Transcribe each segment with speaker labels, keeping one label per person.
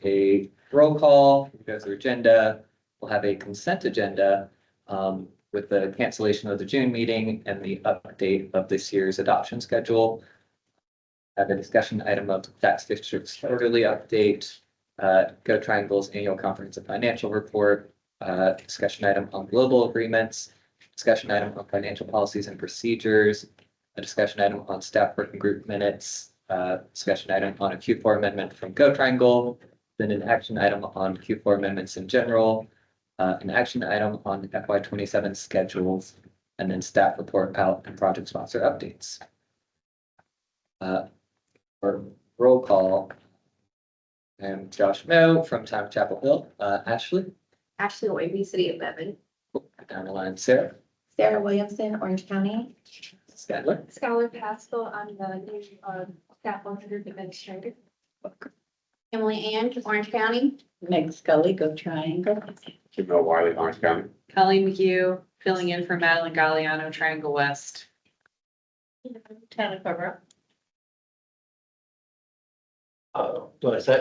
Speaker 1: a roll call, we go through agenda. We'll have a consent agenda with the cancellation of the June meeting and the update of this year's adoption schedule. Have a discussion item of tax district's quarterly update, Go Triangle's annual comprehensive financial report, discussion item on global agreements, discussion item on financial policies and procedures, a discussion item on staff working group minutes, discussion item on a Q4 amendment from Go Triangle, then an action item on Q4 amendments in general, an action item on FY27 schedules, and then staff report out and project sponsor updates. For roll call, I'm Josh Moe from Town of Chapel Hill. Ashley?
Speaker 2: Ashley Wavy, City of Bevan.
Speaker 1: Down the line, Sarah?
Speaker 2: Sarah Williamson, Orange County.
Speaker 1: Skylar?
Speaker 3: Skylar Pascal, I'm the new staff working group administrator.
Speaker 2: Emily Ann, Orange County.
Speaker 4: Meg Scully, Go Triangle.
Speaker 5: Jamel Wiley, Orange County.
Speaker 6: Colleen McHugh, filling in for Madeline Galliano, Triangle West.
Speaker 4: Town of Barbara.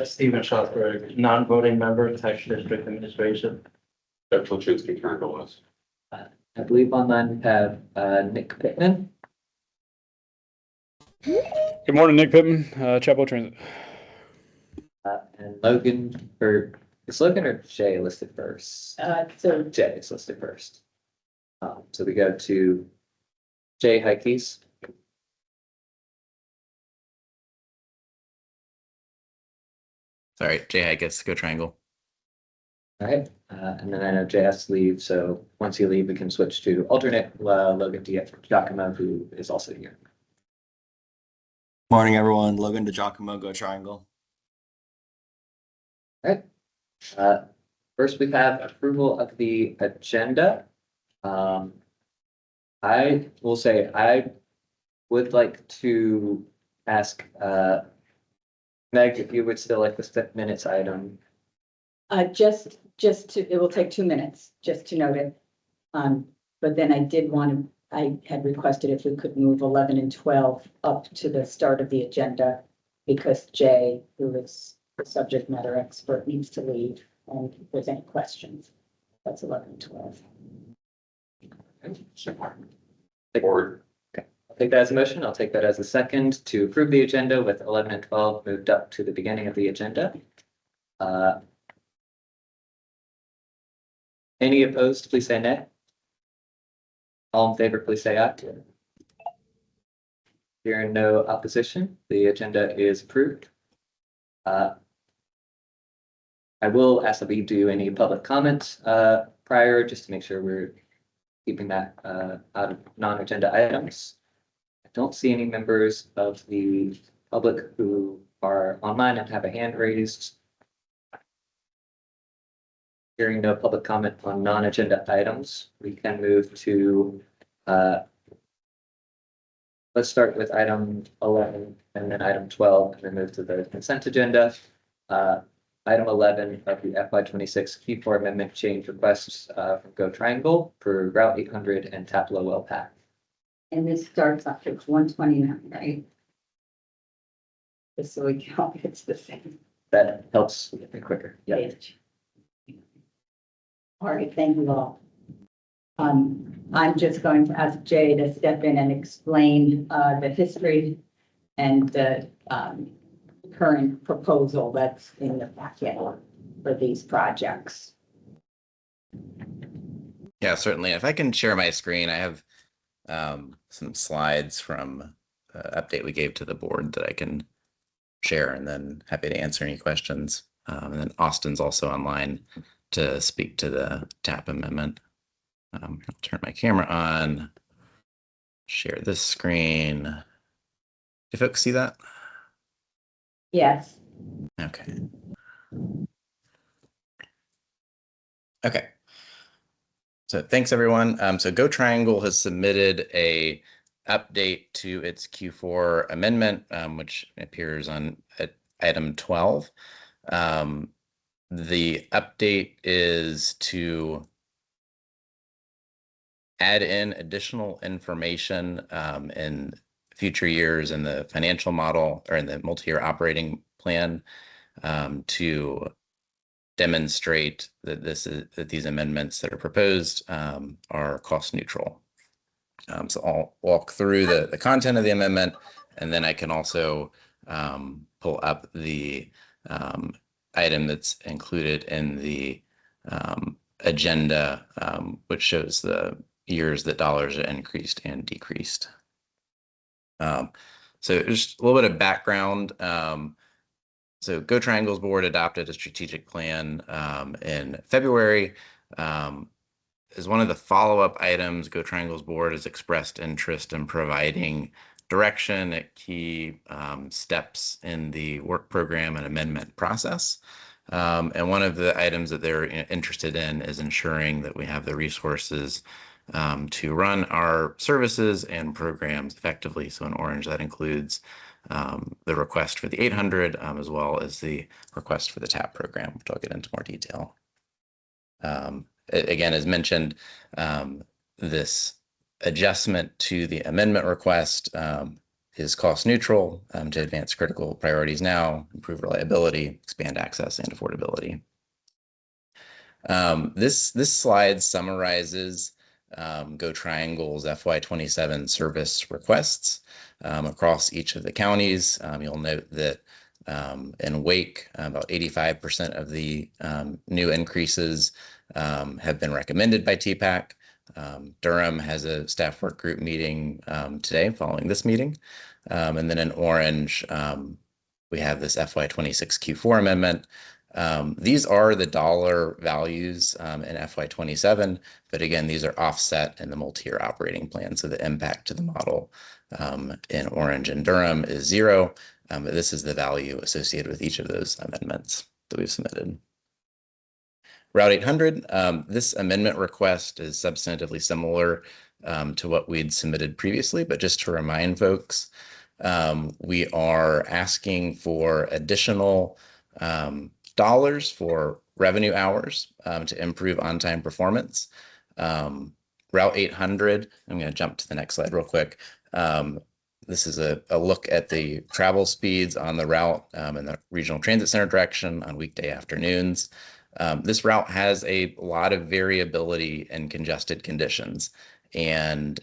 Speaker 7: Stephen Schosberg, non-voting member, Tax District Administration.
Speaker 5: Jeff Lachinsky, Triangle West.
Speaker 1: I believe online we have Nick Pittman.
Speaker 8: Good morning, Nick Pittman, Chapel Transit.
Speaker 1: And Logan, or is Logan or Jay listed first?
Speaker 4: So
Speaker 1: Jay is listed first. So we go to Jay Heikes.
Speaker 9: Sorry, Jay Haggis, Go Triangle.
Speaker 1: All right, and then I know Jay has to leave, so once you leave, we can switch to alternate Logan Giacomo, who is also here.
Speaker 10: Morning, everyone. Logan DeGiacomo, Go Triangle.
Speaker 1: All right. First, we have approval of the agenda. I will say I would like to ask Meg if you would still like the minutes item.
Speaker 4: just to, it will take 2 minutes, just to note it. But then I had requested if we could move 11 and 12 up to the start of the agenda because Jay, who is the subject matter expert, needs to leave and if there's any questions. That's 11 and 12.
Speaker 5: Board.
Speaker 1: I'll take that as a motion. I'll take that as a second to approve the agenda with 11 and 12 moved up to the beginning of the agenda. Any opposed, please say nay. All in favor, please say aye. Hearing no opposition, the agenda is approved. I will ask that we do any public comments prior, just to make sure we're keeping that out of non-agenda items. I don't see any members of the public who are online and have a hand raised. Hearing no public comment on non-agenda items, we can move to, let's start with item 11 and then item 12 and then move to the consent agenda. Item 11 of the FY26 Q4 amendment change requests from Go Triangle for Route 800 and Taplow Well Path.
Speaker 4: And this starts off at 129, right? Just so we count, it's the same
Speaker 1: That helps get it quicker. Yeah.
Speaker 4: page. All right, thank you all. I'm just going to ask Jay to step in and explain the history and the current proposal that's in the packet for these projects.
Speaker 9: Yeah, certainly. If I can share my screen, I have some slides from update we gave to the board that I can share, and then happy to answer any questions. And then Austin's also online to speak to the TAP amendment. I'll turn my camera on, share this screen. Do folks see that?
Speaker 4: Yes.
Speaker 9: Okay. Okay. So thanks everyone. So Go Triangle has submitted a update to its Q4 amendment, which appears on item 12. The update is to add in additional information in future years in the financial model or in the multi-year operating plan to demonstrate that these amendments that are proposed are cost neutral. So I'll walk through the content of the amendment, and then I can also pull up the item that's included in the agenda, which shows the years that dollars are increased and decreased. So just a little bit of background. So Go Triangles Board adopted a strategic plan in February. As one of the follow-up items, Go Triangles Board has expressed interest in providing direction at key steps in the work program and amendment process. And one of the items that they're interested in is ensuring that we have the resources to run our services and programs effectively. So in orange, that includes the request for the 800 as well as the request for the TAP program, which I'll get into more detail. Again, as mentioned, this adjustment to the amendment request is cost neutral to advance critical priorities now, improve reliability, expand access and affordability. This slide summarizes Go Triangle's FY27 service requests across each of the counties. You'll note that in Wake, about 85% of the new increases have been recommended by TPAC. Durham has a staff work group meeting today following this meeting. And then in orange, we have this FY26 Q4 amendment. These are the dollar values in FY27, but again, these are offset in the multi-year operating plan. So the impact to the model in orange and Durham is 0. But this is the value associated with each of those amendments that we've submitted. Route 800, this amendment request is substantively similar to what we'd submitted previously, but just to remind folks, we are asking for additional dollars for revenue hours to improve on-time performance. Route 800, I'm going to jump to the next slide real quick. This is a look at the travel speeds on the route in the regional transit center direction on weekday afternoons. This route has a lot of variability in congested conditions, and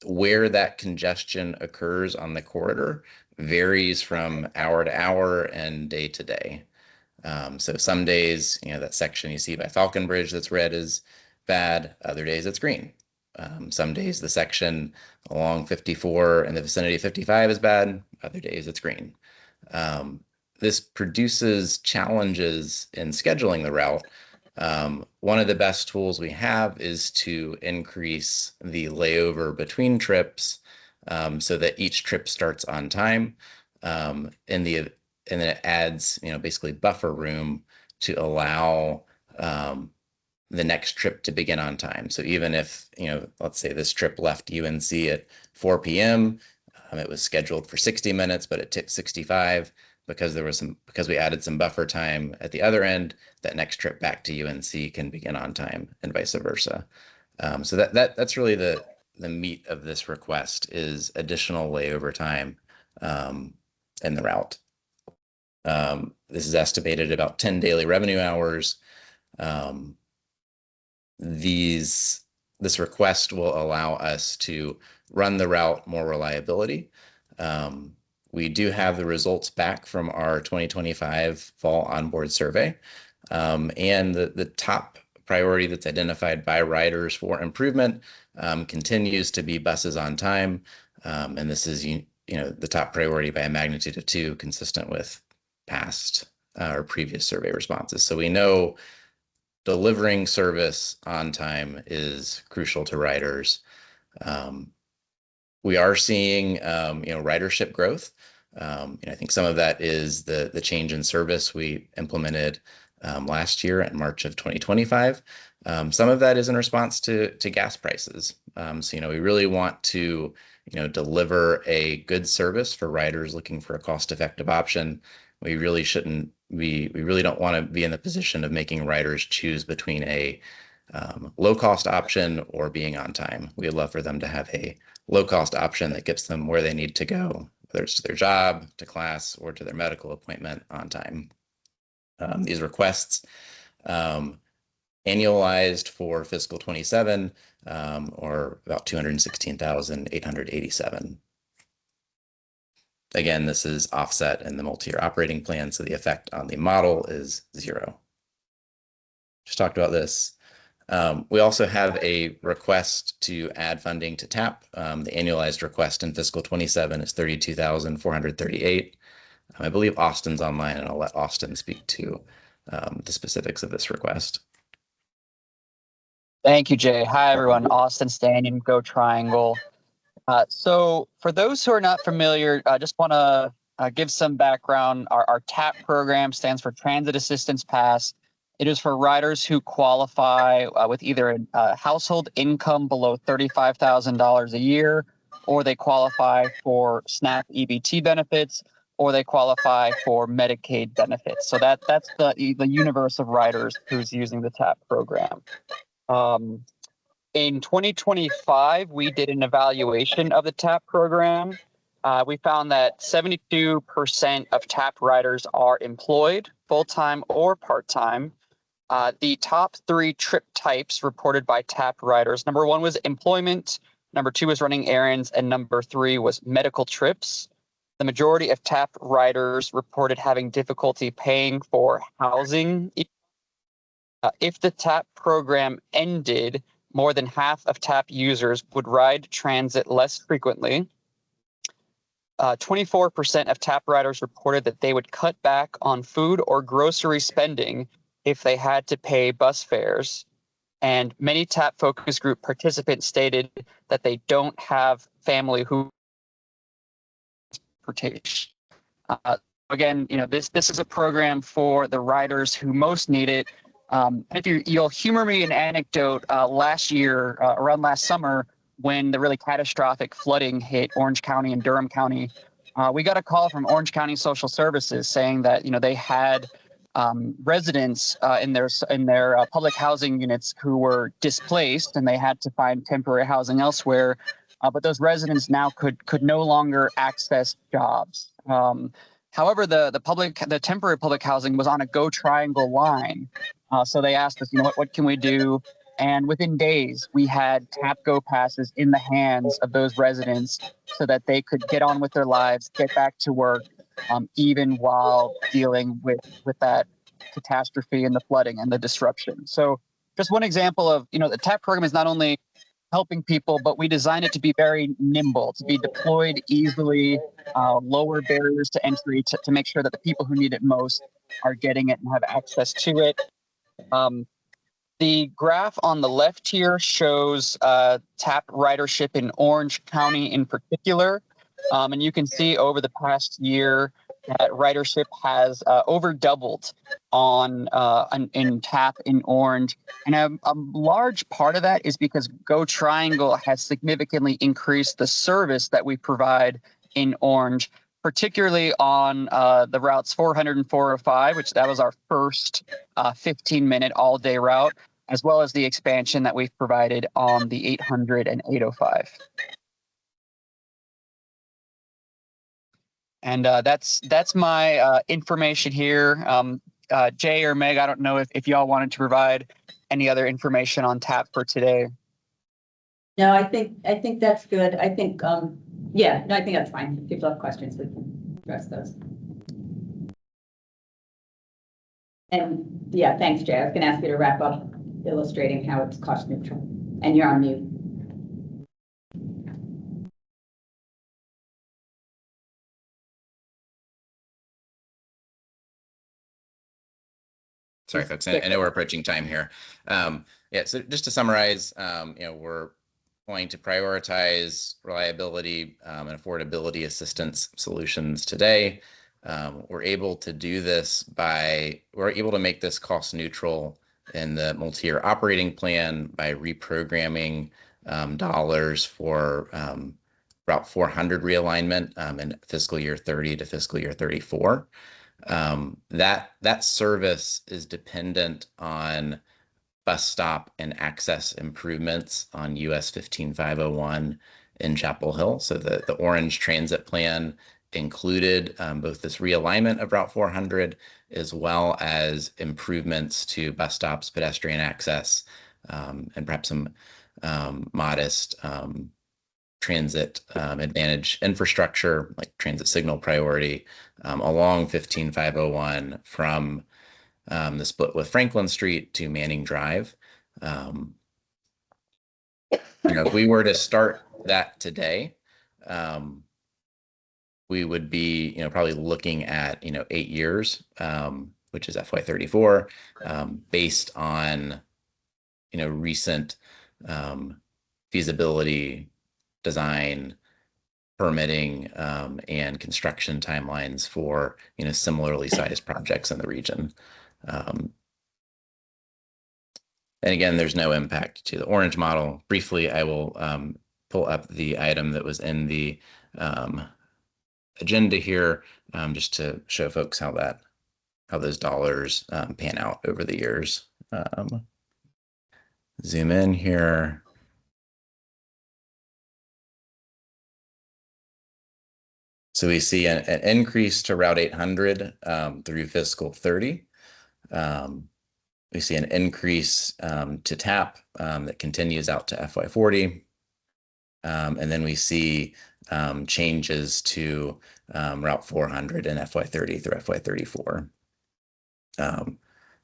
Speaker 9: where that congestion occurs on the corridor varies from hour to hour and day to day. So some days, that section you see by Falcon Bridge that's red is bad, other days it's green. Some days the section along 54 in the vicinity of 55 is bad, other days it's green. This produces challenges in scheduling the route. One of the best tools we have is to increase the layover between trips so that each trip starts on time. And then it adds, basically buffer room to allow the next trip to begin on time. So even if, let's say this trip left UNC at 4 p.m., it was scheduled for 60 minutes, but it took 65 because we added some buffer time at the other end, that next trip back to UNC can begin on time and vice versa. So that's really the meat of this request is additional layover time in the route. This is estimated about 10 daily revenue hours. This request will allow us to run the route more reliability. We do have the results back from our 2025 fall onboard survey. And the top priority that's identified by riders for improvement continues to be buses on time. And this is, the top priority by a magnitude of 2, consistent with past or previous survey responses. So we know delivering service on time is crucial to riders. We are seeing, ridership growth. I think some of that is the change in service we implemented last year in March of 2025. Some of that is in response to gas prices. So, we really want to, deliver a good service for riders looking for a cost-effective option. We really don't want to be in the position of making riders choose between a low-cost option or being on time. We'd love for them to have a low-cost option that gets them where they need to go, whether it's to their job, to class, or to their medical appointment on time. these requests. Annualized for fiscal 27, or about 216,887. Again, this is offset in the multi-year operating plan, so the effect on the model is 0. Just talked about this. We also have a request to add funding to TAP. The annualized request in fiscal 27 is 32,438. I believe Austin's online, and I'll let Austin speak to the specifics of this request.
Speaker 11: Thank you, Jay. Hi, everyone. Austin Stanton, Go Triangle. So for those who are not familiar, I just want to give some background. Our TAP program stands for Transit Assistance Pass. It is for riders who qualify with either a household income below $35,000 a year, or they qualify for SNAP EBT benefits, or they qualify for Medicaid benefits. So that's the universe of riders who's using the TAP program. In 2025, we did an evaluation of the TAP program. We found that 72% of TAP riders are employed, full-time or part-time. The top 3 trip types reported by TAP riders, number 1 was employment, number 2 was running errands, and number 3 was medical trips. The majority of TAP riders reported having difficulty paying for housing. If the TAP program ended, more than half of TAP users would ride transit less frequently. 24% of TAP riders reported that they would cut back on food or grocery spending if they had to pay bus fares. And many TAP focus group participants stated that they don't have family who transportation. Again, this is a program for the riders who most need it. If you'll humor me an anecdote, last year, around last summer, when the really catastrophic flooding hit Orange County and Durham County, we got a call from Orange County Social Services saying that they had residents in their public housing units who were displaced, and they had to find temporary housing elsewhere. But those residents now could no longer access jobs. However, the temporary public housing was on a Go Triangle line. So they asked us, what can we do? And within days, we had TAP Go passes in the hands of those residents so that they could get on with their lives, get back to work, even while dealing with that catastrophe and the flooding and the disruption. So just one example of, the TAP program is not only helping people, but we designed it to be very nimble, to be deployed easily, lower barriers to entry to make sure that the people who need it most are getting it and have access to it. The graph on the left here shows TAP ridership in Orange County in particular. And you can see over the past year that ridership has over doubled in TAP in Orange. And a large part of that is because Go Triangle has significantly increased the service that we provide in Orange, particularly on the routes 400 and 405, which that was our first 15-minute all-day route, as well as the expansion that we've provided on the 800 and 805. And that's my information here. Jay or Meg, I don't know if y'all wanted to provide any other information on TAP for today.
Speaker 4: No, I think that's good. I think, yeah, no, I think that's fine. If people have questions, we can address those. And yeah, thanks, Jay. I was gonna ask you to wrap up illustrating how it's cost neutral. And you're on mute.
Speaker 9: Sorry, folks. I know we're approaching time here. Yeah, so just to summarize, we're going to prioritize reliability and affordability assistance solutions today. We're able to do this we're able to make this cost neutral in the multi-year operating plan by reprogramming dollars for Route 400 realignment in fiscal year 30 to fiscal year 34. That service is dependent on bus stop and access improvements on US 15501 in Chapel Hill. So the Orange Transit Plan included both this realignment of Route 400 as well as improvements to bus stops, pedestrian access, and perhaps some modest transit advantage infrastructure like transit signal priority along 15501 from the split with Franklin Street to Manning Drive. If we were to start that today, we would be, probably looking at, 8 years, which is FY34, based on, recent feasibility, design, permitting, and construction timelines for, similarly sized projects in the region. And again, there's no impact to the orange model. Briefly, I will pull up the item that was in the agenda here, just to show folks how those dollars pan out over the years. Zoom in here. So we see an increase to Route 800 through fiscal 30. We see an increase to TAP that continues out to FY40. And then we see changes to Route 400 and FY30 through FY34.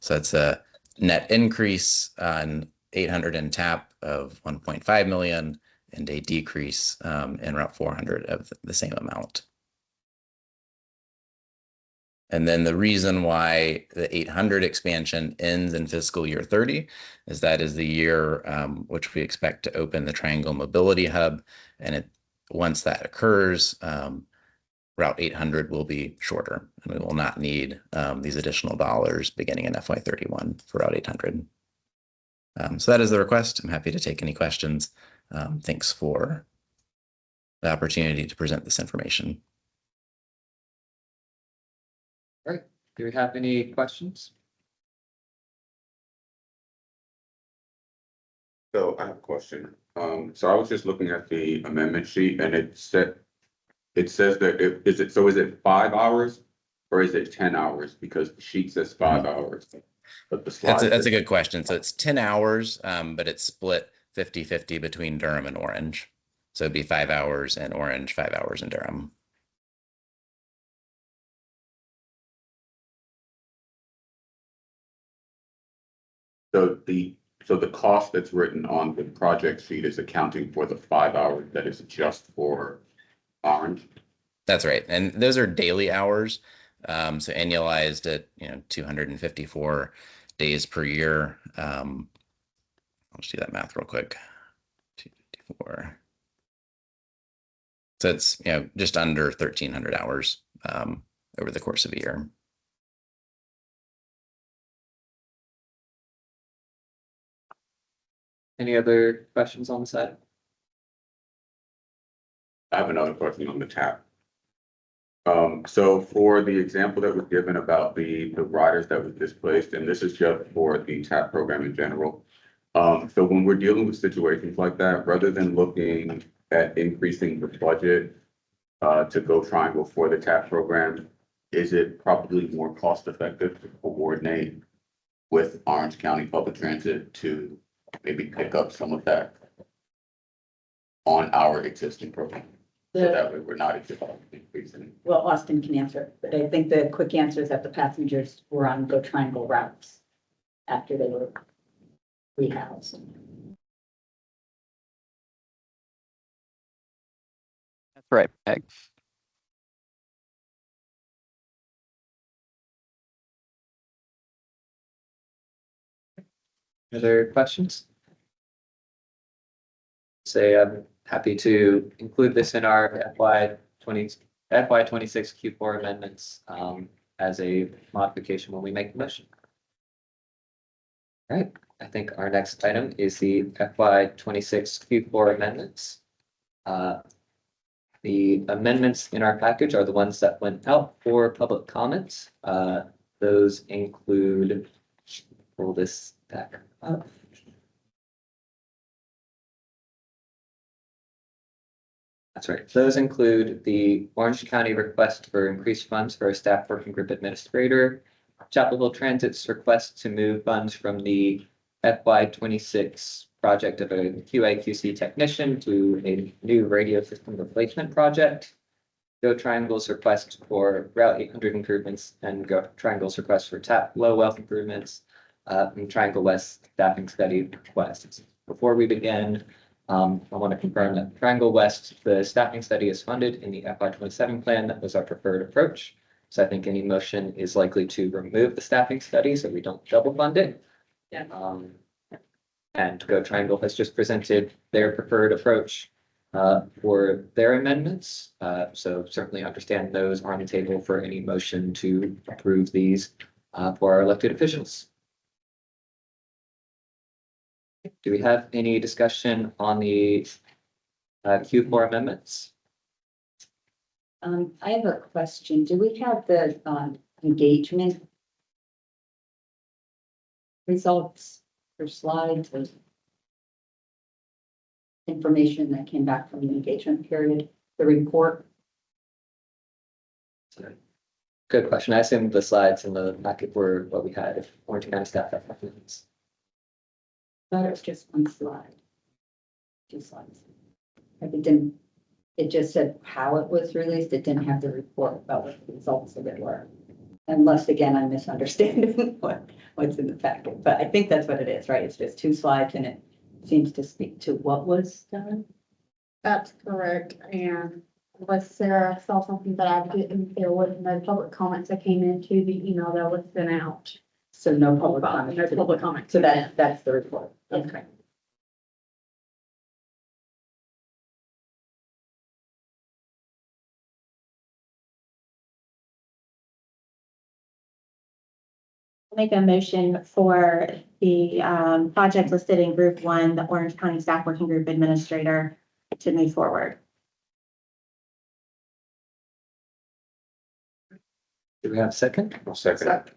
Speaker 9: So it's a net increase on 800 in TAP of 1.5 million and a decrease in Route 400 of the same amount. And then the reason why the 800 expansion ends in fiscal year 30 is that is the year which we expect to open the Triangle Mobility Hub. And once that occurs, Route 800 will be shorter and we will not need these additional dollars beginning in FY31 for Route 800. So that is the request. I'm happy to take any questions. Thanks for the opportunity to present this information.
Speaker 1: All right, do we have any questions?
Speaker 5: So I have a question. So I was just looking at the amendment sheet and it says that is it 5 hours or is it 10 hours? Because the sheet says 5 hours. But the slide
Speaker 9: That's a good question. So it's 10 hours, but it's split 50-50 between Durham and Orange. So it'd be 5 hours in Orange, 5 hours in Durham.
Speaker 5: So the cost that's written on the project sheet is accounting for the 5 hours that is just for Orange.
Speaker 9: That's right. And those are daily hours. So annualized at 254 days per year. I'll just do that math real quick. 254. So it's just under 1,300 hours over the course of a year.
Speaker 1: Any other questions on the side?
Speaker 5: I have another question on the TAP. So for the example that was given about the riders that was displaced, and this is just for the TAP program in general. So when we're dealing with situations like that, rather than looking at increasing the budget to Go Triangle for the TAP program, is it probably more cost effective to coordinate with Orange County Public Transit to maybe pick up some of that on our existing program? So that way we're not increasing.
Speaker 4: Well, Austin can answer, but I think the quick answer is that the passengers were on Go Triangle routes after they were rehoused.
Speaker 11: That's right, Peg.
Speaker 1: Other questions? Say I'm happy to include this in our FY26 Q4 amendments as a modification when we make the motion. All right, I think our next item is the FY26 Q4 amendments. The amendments in our package are the ones that went out for public comments. Those include, pull this back up. That's right. Those include the Orange County request for increased funds for a staff working group administrator, Chapel Hill Transit's request to move funds from the FY 26 project of a QA/QC technician to a new radio system replacement project, Go Triangle's request for Route 800 improvements, and Go Triangle's request for tap low wealth improvements, and Triangle West staffing study requests. Before we begin, I want to confirm that Triangle West, the staffing study is funded in the FY 27 plan. That was our preferred approach. So I think any motion is likely to remove the staffing study so we don't double fund it.
Speaker 6: Yeah.
Speaker 1: And Go Triangle has just presented their preferred approach for their amendments. So certainly understand those are on the table for any motion to approve these for our elected officials. Do we have any discussion on the Q4 amendments?
Speaker 4: I have a question. Do we have the, engagement results or slides or information that came back from the engagement period, the report?
Speaker 1: Good question. I assume the slides in the packet were what we had if Orange County staff have questions.
Speaker 4: Thought it was just one slide. 2 slides. Like it didn't, it just said how it was released. It didn't have the report about what the results of it were. Unless, again, I'm misunderstanding what's in the packet, but I think that's what it is, right? It's just 2 slides and it seems to speak to what was done.
Speaker 3: That's correct, and unless Sarah saw something that I didn't, there was no public comments that came into the email that was sent out.
Speaker 4: So no public comment.
Speaker 3: No public comment.
Speaker 4: So that's the report.
Speaker 3: Yes.
Speaker 4: Okay.
Speaker 2: Make a motion for the project listed in Group 1, the Orange County Staff Working Group Administrator, to move forward.
Speaker 1: Do we have a second?
Speaker 5: I'll second.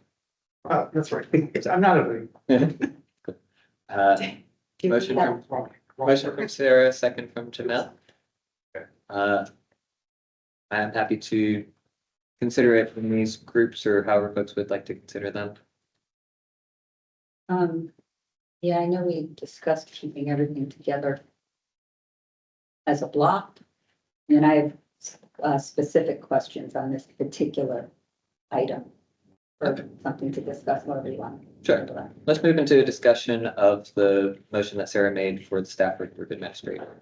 Speaker 7: That's right. I'm not a.
Speaker 1: Motion from Sarah, second from Jamel. I'm happy to consider it in these groups or however folks would like to consider them.
Speaker 4: Yeah, I know we discussed keeping everything together as a block. And I have specific questions on this particular item or something to discuss, whatever you want.
Speaker 1: Sure. Let's move into a discussion of the motion that Sarah made for the staff working group administrator.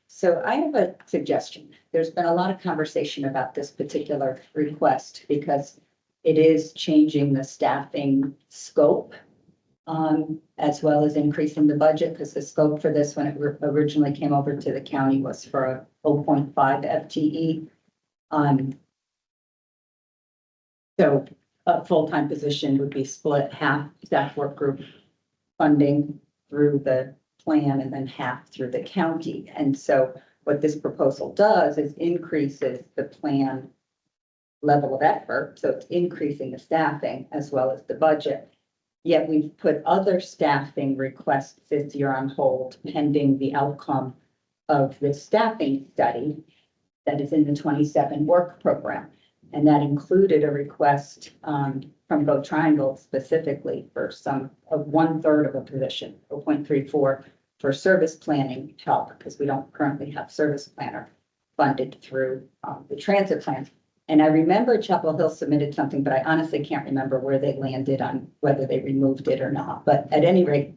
Speaker 4: So I have a suggestion. There's been a lot of conversation about this particular request because it is changing the staffing scope, as well as increasing the budget, because the scope for this, when it originally came over to the county, was for a 0.5 FTE. So a full-time position would be split half staff work group funding through the plan and then half through the county. And so what this proposal does is increases the plan level of effort. So it's increasing the staffing as well as the budget. Yet we've put other staffing requests this year on hold pending the outcome of the staffing study that is in the 27 work program. And that included a request from Go Triangle specifically for some of 1/3 of a position, 0.34 for service planning help, because we don't currently have service planner funded through the transit plan. And I remember Chapel Hill submitted something, but I honestly can't remember where they landed on whether they removed it or not. But at any rate,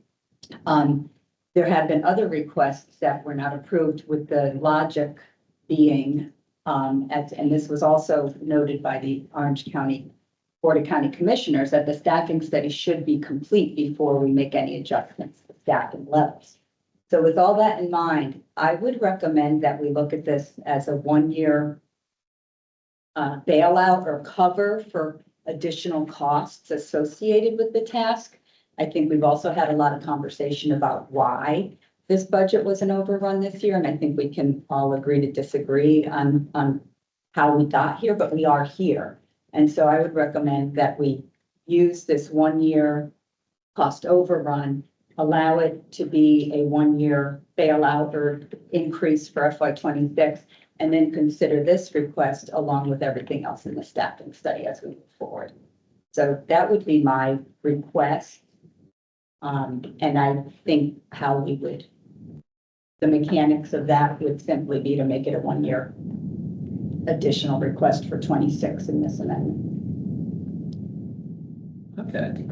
Speaker 4: there have been other requests that were not approved, with the logic being, and this was also noted by the Orange County Board of County Commissioners, that the staffing study should be complete before we make any adjustments to staffing levels. So with all that in mind, I would recommend that we look at this as a 1-year bailout or cover for additional costs associated with the task. I think we've also had a lot of conversation about why this budget was an overrun this year, and I think we can all agree to disagree on how we got here, but we are here. And so I would recommend that we use this 1-year cost overrun allow it to be a one-year bailout or increase for FY '26, and then consider this request along with everything else in the staffing study as we move forward. So that would be my request. And I think how we would, the mechanics of that would simply be to make it a one-year additional request for '26 in this amendment.
Speaker 1: Okay.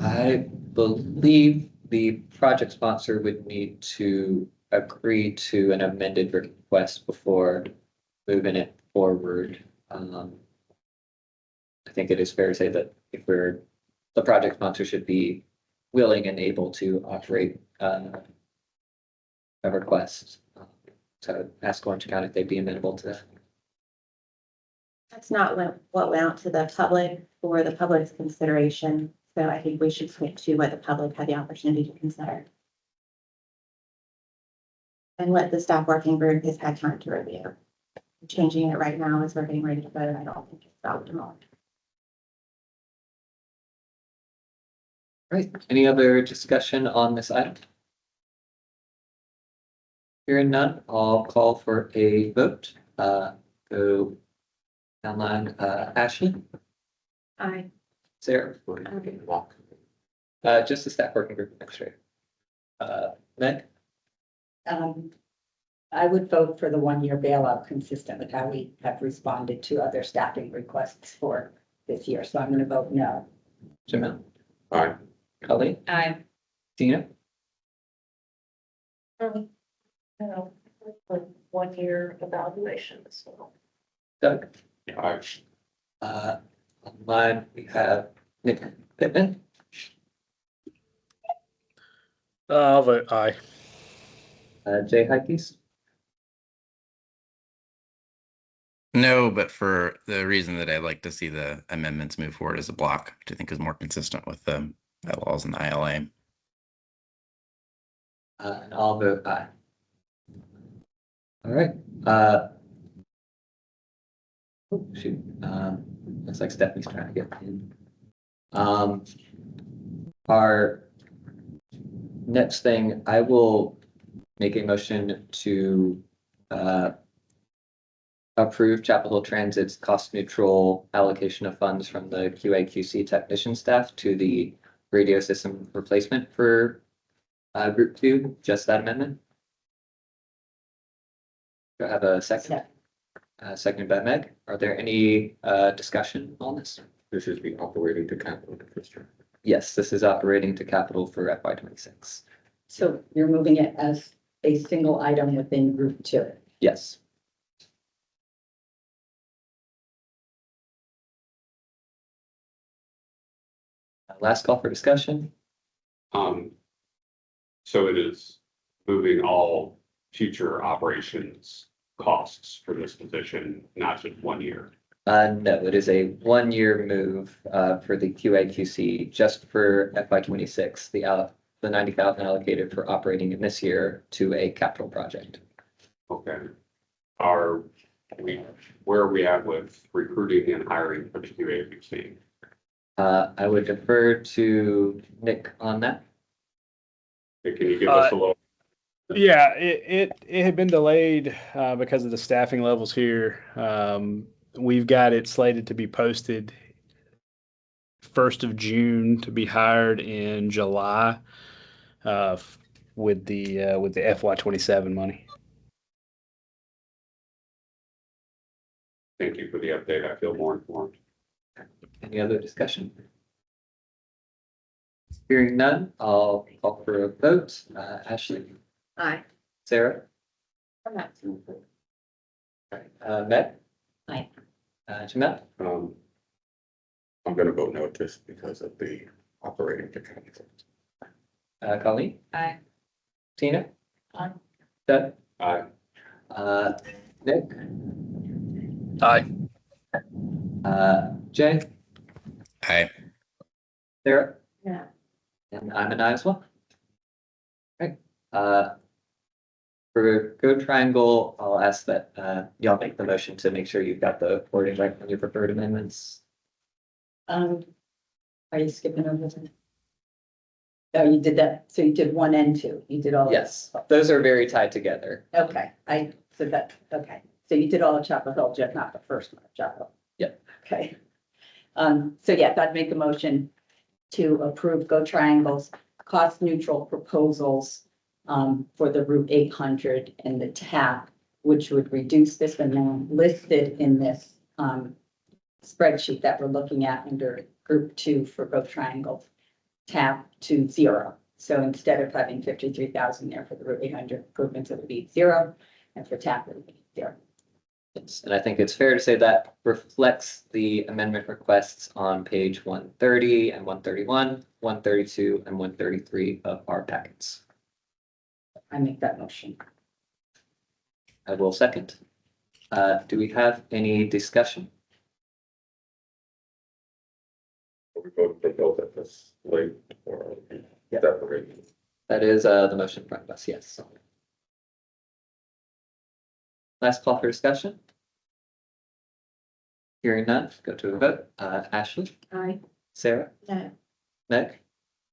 Speaker 1: I believe the project sponsor would need to agree to an amended request before moving it forward. I think it is fair to say that if the project sponsor should be willing and able to operate a request. So ask Orange County if they'd be amenable to that.
Speaker 2: That's not what went out to the public for the public's consideration. So I think we should stick to what the public had the opportunity to consider. And what the staff working group has had time to review. Changing it right now as we're getting ready to vote, I don't think it's optimal.
Speaker 1: Right, any other discussion on this item? Hearing none, I'll call for a vote. Go down line, Ashley,
Speaker 2: Aye.
Speaker 1: Sarah, just the staff working group administrator. Meg,
Speaker 4: I would vote for the one-year bailout consistent with how we have responded to other staffing requests for this year. So I'm going to vote no.
Speaker 1: Jamel,
Speaker 5: Aye.
Speaker 1: Colleen,
Speaker 6: Aye.
Speaker 1: Tina,
Speaker 6: No, 1 year evaluation, so.
Speaker 1: Doug.
Speaker 5: Aye.
Speaker 1: On mine, we have Nick Pittman,
Speaker 8: I'll vote aye.
Speaker 1: Jay Heikes,
Speaker 9: No, but for the reason that I'd like to see the amendments move forward as a block, which I think is more consistent with the bylaws and the ILA.
Speaker 1: and I'll vote aye. All right, oh, shoot, looks like Stephanie's trying to get in. Our next thing, I will make a motion to, approve Chapel Hill Transit's cost neutral allocation of funds from the QA/QC technician staff to the radio system replacement for group 2, just that amendment. Do I have a second? Seconded by Meg. Are there any discussion on this?
Speaker 5: This is the operating to capital infrastructure.
Speaker 1: Yes, this is operating to capital for FY '26.
Speaker 4: So you're moving it as a single item within group 2.
Speaker 1: Yes. Last call for discussion.
Speaker 12: So it is moving all future operations costs for this position, not just 1 year.
Speaker 1: No, it is a 1-year move for the QA/QC just for FY '26. The 90,000 allocated for operating in this year to a capital project.
Speaker 12: Okay. Where are we at with recruiting and hiring for the QA/QC?
Speaker 1: I would defer to Nick on that.
Speaker 12: Can you give us a little?
Speaker 8: Yeah, it had been delayed because of the staffing levels here. We've got it slated to be posted 1st of June to be hired in July with the FY '27 money.
Speaker 12: Thank you for the update. I feel more informed.
Speaker 1: Any other discussion? Hearing none, I'll call for a vote. Ashley,
Speaker 6: Aye.
Speaker 1: Sarah,
Speaker 2: I'm not.
Speaker 1: Meg?
Speaker 4: Aye.
Speaker 1: Jamel?
Speaker 5: I'm gonna vote no just because of the operating to capital.
Speaker 1: Colleen?
Speaker 6: Aye.
Speaker 1: Tina?
Speaker 6: Aye.
Speaker 1: Doug?
Speaker 12: Aye.
Speaker 1: Nick?
Speaker 7: Aye.
Speaker 1: Jay?
Speaker 9: Aye.
Speaker 1: Sarah?
Speaker 2: Yeah.
Speaker 1: And I'm an aye as well. Okay, for Go Triangle, I'll ask that, y'all make the motion to make sure you've got the wording right on your preferred amendments.
Speaker 4: Are you skipping over them? Oh, you did that, so you did 1 and 2, you did all. of
Speaker 1: Yes, those are very tied together.
Speaker 4: Okay, okay, so you did all of Chapel Hill, just not the first one, Chapel.
Speaker 1: Yep.
Speaker 4: Okay. So yes, I'd make a motion to approve Go Triangle's cost neutral proposals for the Route 800 and the TAP, which would reduce this amount listed in this spreadsheet that we're looking at under Group 2 for Go Triangle TAP to 0. So instead of having 53,000 there for the Route 800 improvements, it would be 0, and for TAP, it would be 0.
Speaker 1: Yes, and I think it's fair to say that reflects the amendment requests on page 130 and 131, 132, and 133 of our packets.
Speaker 4: I make that motion.
Speaker 1: I will second. Do we have any discussion?
Speaker 5: We voted for both at this late or separate.
Speaker 1: That is the motion in front of us, yes. Last call for discussion. Hearing none, go to a vote. Ashley,
Speaker 2: Aye.
Speaker 1: Sarah,
Speaker 2: No.
Speaker 1: Meg,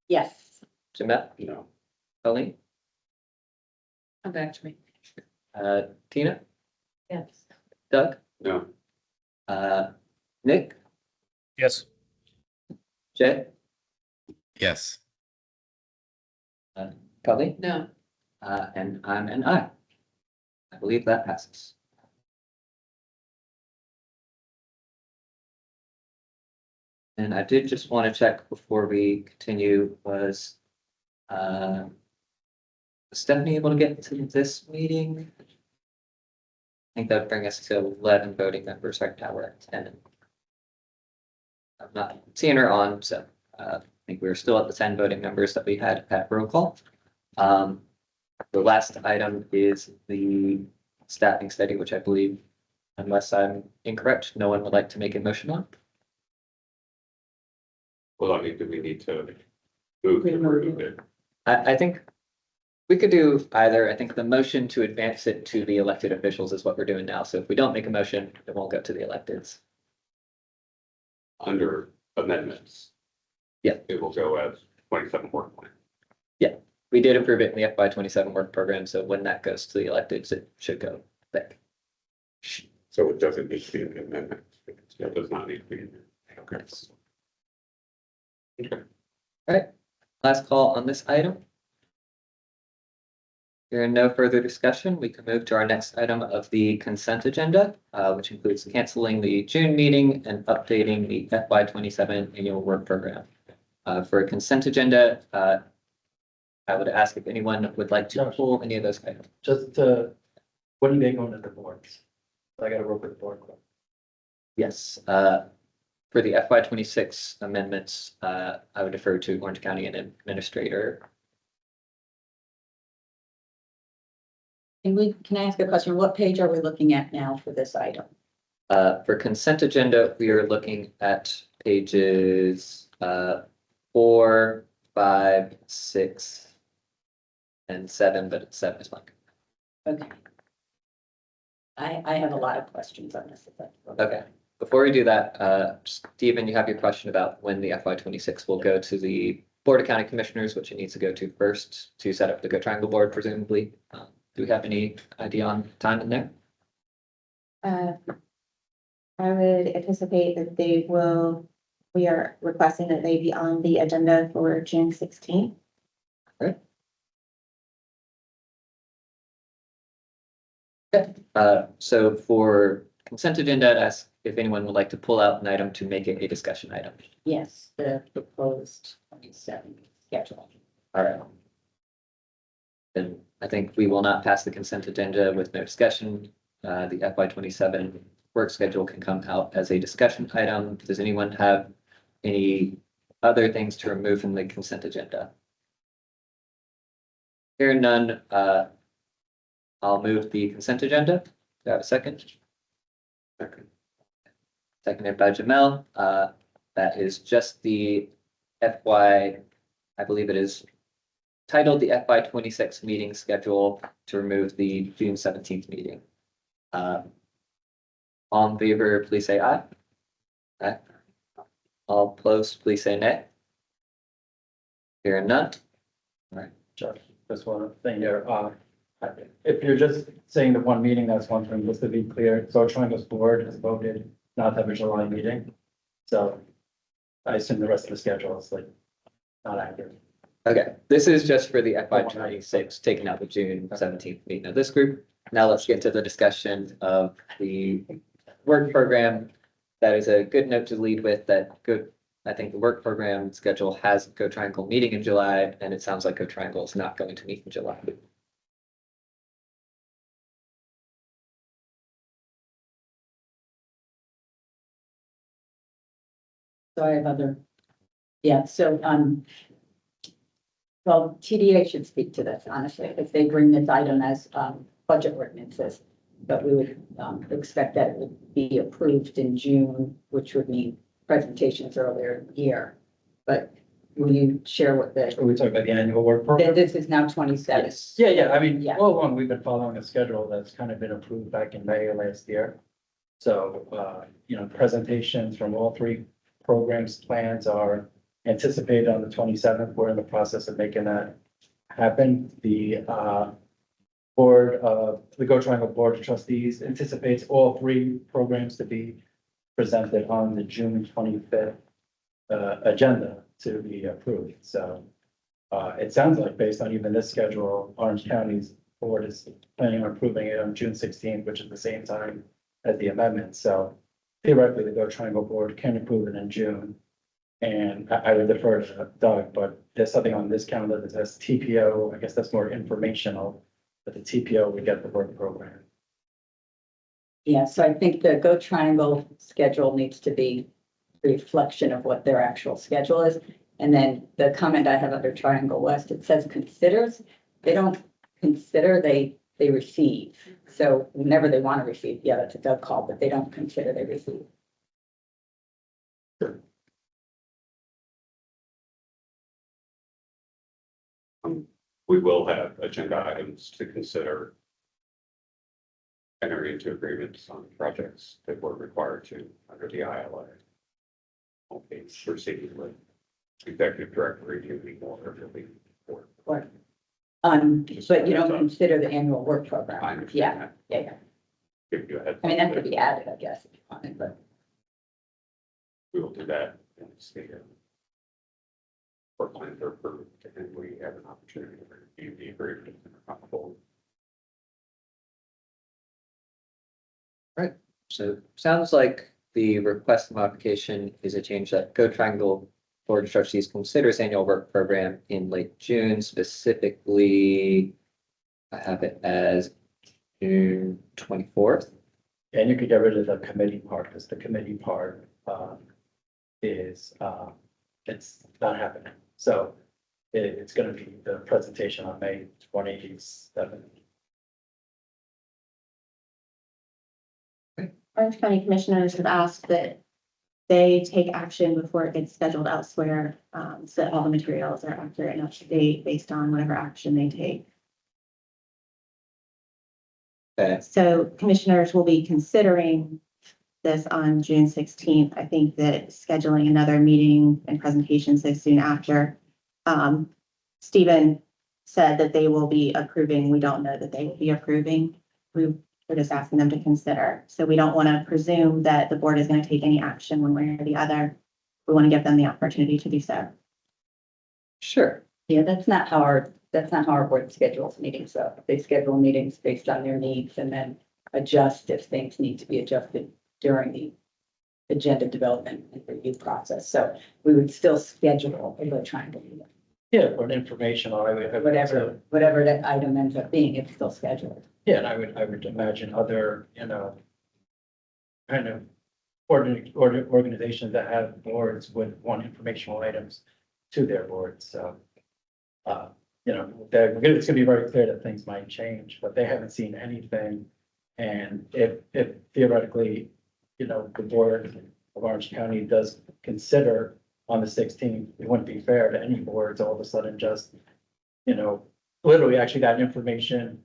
Speaker 4: Yes.
Speaker 1: Jeanette,
Speaker 5: No.
Speaker 1: Colleen,
Speaker 6: Come back to me.
Speaker 1: Tina,
Speaker 2: Yes.
Speaker 1: Doug,
Speaker 5: No.
Speaker 1: Nick,
Speaker 8: Yes.
Speaker 1: Jay,
Speaker 9: Yes.
Speaker 1: Colleen,
Speaker 6: No.
Speaker 1: and I'm an I. I believe that passes. And I did just want to check before we continue, was Stephanie able to get to this meeting? I think that would bring us to 11 voting members. Right now we're at 10. I'm not seeing her on, so I think we're still at the 10 voting members that we had at roll call. The last item is the staffing study, which I believe, unless I'm incorrect, no one would like to make a motion on.
Speaker 12: Well, I mean, do we need to move to remove it?
Speaker 1: I think we could do either. I think the motion to advance it to the elected officials is what we're doing now. So if we don't make a motion, it won't go to the electeds.
Speaker 12: Under amendments?
Speaker 1: Yeah.
Speaker 12: It will go as 27 work plan.
Speaker 1: We did approve it in the FY27 work program. So when that goes to the electeds, it should go there.
Speaker 5: So it doesn't need to be an amendment.
Speaker 12: That does not need to be in there.
Speaker 5: Okay.
Speaker 12: Okay.
Speaker 1: All right, last call on this item. Hearing no further discussion, we can move to our next item of the consent agenda, which includes canceling the June meeting and updating the FY27 annual work program. For a consent agenda, I would ask if anyone would like to pull any of those items.
Speaker 7: Just, when do they go into the boards? I gotta work with the board.
Speaker 1: Yes, for the FY26 amendments, I would defer to Orange County and Administrator.
Speaker 4: Can I ask a question? What page are we looking at now for this item?
Speaker 1: For consent agenda, we are looking at pages 4, 5, 6, and 7, but 7 is blank.
Speaker 4: Okay. I have a lot of questions on this.
Speaker 1: Okay, before we do that, Stephen, you have your question about when the FY26 will go to the Board of County Commissioners, which it needs to go to first to set up the Go Triangle Board, presumably. Do we have any idea on time in there?
Speaker 2: I would anticipate that we are requesting that they be on the agenda for June 16th.
Speaker 1: So for consent agenda, I'd ask if anyone would like to pull out an item to make it a discussion item.
Speaker 4: Yes, the proposed 27 schedule.
Speaker 1: All right. Then I think we will not pass the consent agenda with no discussion. The FY27 work schedule can come out as a discussion item. Does anyone have any other things to remove from the consent agenda? Hearing none, I'll move the consent agenda. Do I have a second?
Speaker 5: Second.
Speaker 1: Seconded by Jamel. That is just the FY, I believe it is titled the FY26 meeting schedule to remove the June 17th meeting. All in favor, please say aye. Aye. All opposed, please say nay. Hearing none?
Speaker 7: Just one thing here, if you're just saying the one meeting, that's one thing, just to be clear, so Triangle's board has voted not to have a July meeting. So I assume the rest of the schedule is like not accurate.
Speaker 1: Okay, this is just for the FY 26, taking out the June 17th meeting of this group. Now let's get to the discussion of the work program. That is a good note to lead with. I think the work program schedule has Go Triangle meeting in July, and it sounds like Go Triangle is not going to meet in July.
Speaker 4: So I have well, TDA should speak to this, honestly, if they bring this item as, budget ordinances. But we would, expect that it would be approved in June, which would mean presentations earlier in the year. But will you share what
Speaker 7: Are we talking about the annual work program?
Speaker 4: this is now 27?
Speaker 7: Yeah, I mean,
Speaker 4: Yeah.
Speaker 7: all along, we've been following a schedule that's kind of been approved back in May of last year. So, presentations from all three programs plans are anticipated on the 27th. We're in the process of making that happen. The Go Triangle Board of Trustees anticipates all three programs to be presented on the June 25th agenda to be approved. So it sounds like based on even this schedule, Orange County's board is planning on approving it on June 16th, which is the same time as the amendment. So theoretically, the Go Triangle Board can approve it in June. And I would defer to Doug, but there's something on this calendar that says TPO. I guess that's more informational, but the TPO would get the work program.
Speaker 4: Yeah, so I think the Go Triangle schedule needs to be a reflection of what their actual schedule is. And then the comment I have under Triangle West, it says considers. They don't consider, they receive. So whenever they want to receive, yeah, that's a Doug call, but they don't consider they receive.
Speaker 12: We will have agenda items to consider. Enter into agreements on projects that we're required to under the ILA. Okay, proceeding with executive director reviewing more of the report.
Speaker 4: But you don't consider the annual work program.
Speaker 12: I understand
Speaker 4: Yeah,
Speaker 12: that.
Speaker 4: yeah.
Speaker 12: Give you a heads
Speaker 4: I mean,
Speaker 12: up
Speaker 4: that could be added, I guess, if you wanted, but
Speaker 12: We will do that in the state. Work plans are approved and we have an opportunity to review the agreement and come forward.
Speaker 1: So sounds like the request modification is a change that Go Triangle Board of Trustees considers annual work program in late June, specifically. I have it as June 24th.
Speaker 7: And you could get rid of the committee part, because the committee part is it's not happening. So it's gonna be the presentation on May 27th.
Speaker 2: Orange County Commissioners have asked that they take action before it gets scheduled elsewhere, so that all the materials are accurate and up to date based on whatever action they take.
Speaker 1: Okay,
Speaker 2: So commissioners will be considering this on June 16th. I think that scheduling another meeting and presentation so soon after. Stephen said that they will be approving. We don't know that they will be approving. We're just asking them to consider. So we don't want to presume that the board is going to take any action one way or the other. We want to give them the opportunity to do so.
Speaker 1: sure.
Speaker 4: yeah, that's not how our board schedules meetings. So they schedule meetings based on their needs and then adjust if things need to be adjusted during the agenda development and review process. So we would still schedule a Go Triangle meeting.
Speaker 7: Yeah, for an informational,
Speaker 4: Whatever that item ends up being, it's still scheduled.
Speaker 7: Yeah, and I would imagine other, kind of organizations that have boards would want informational items to their boards, so. It's gonna be very clear that things might change, but they haven't seen anything. And if theoretically, the board of Orange County does consider on the 16th, it wouldn't be fair to any boards all of a sudden just, literally actually that information.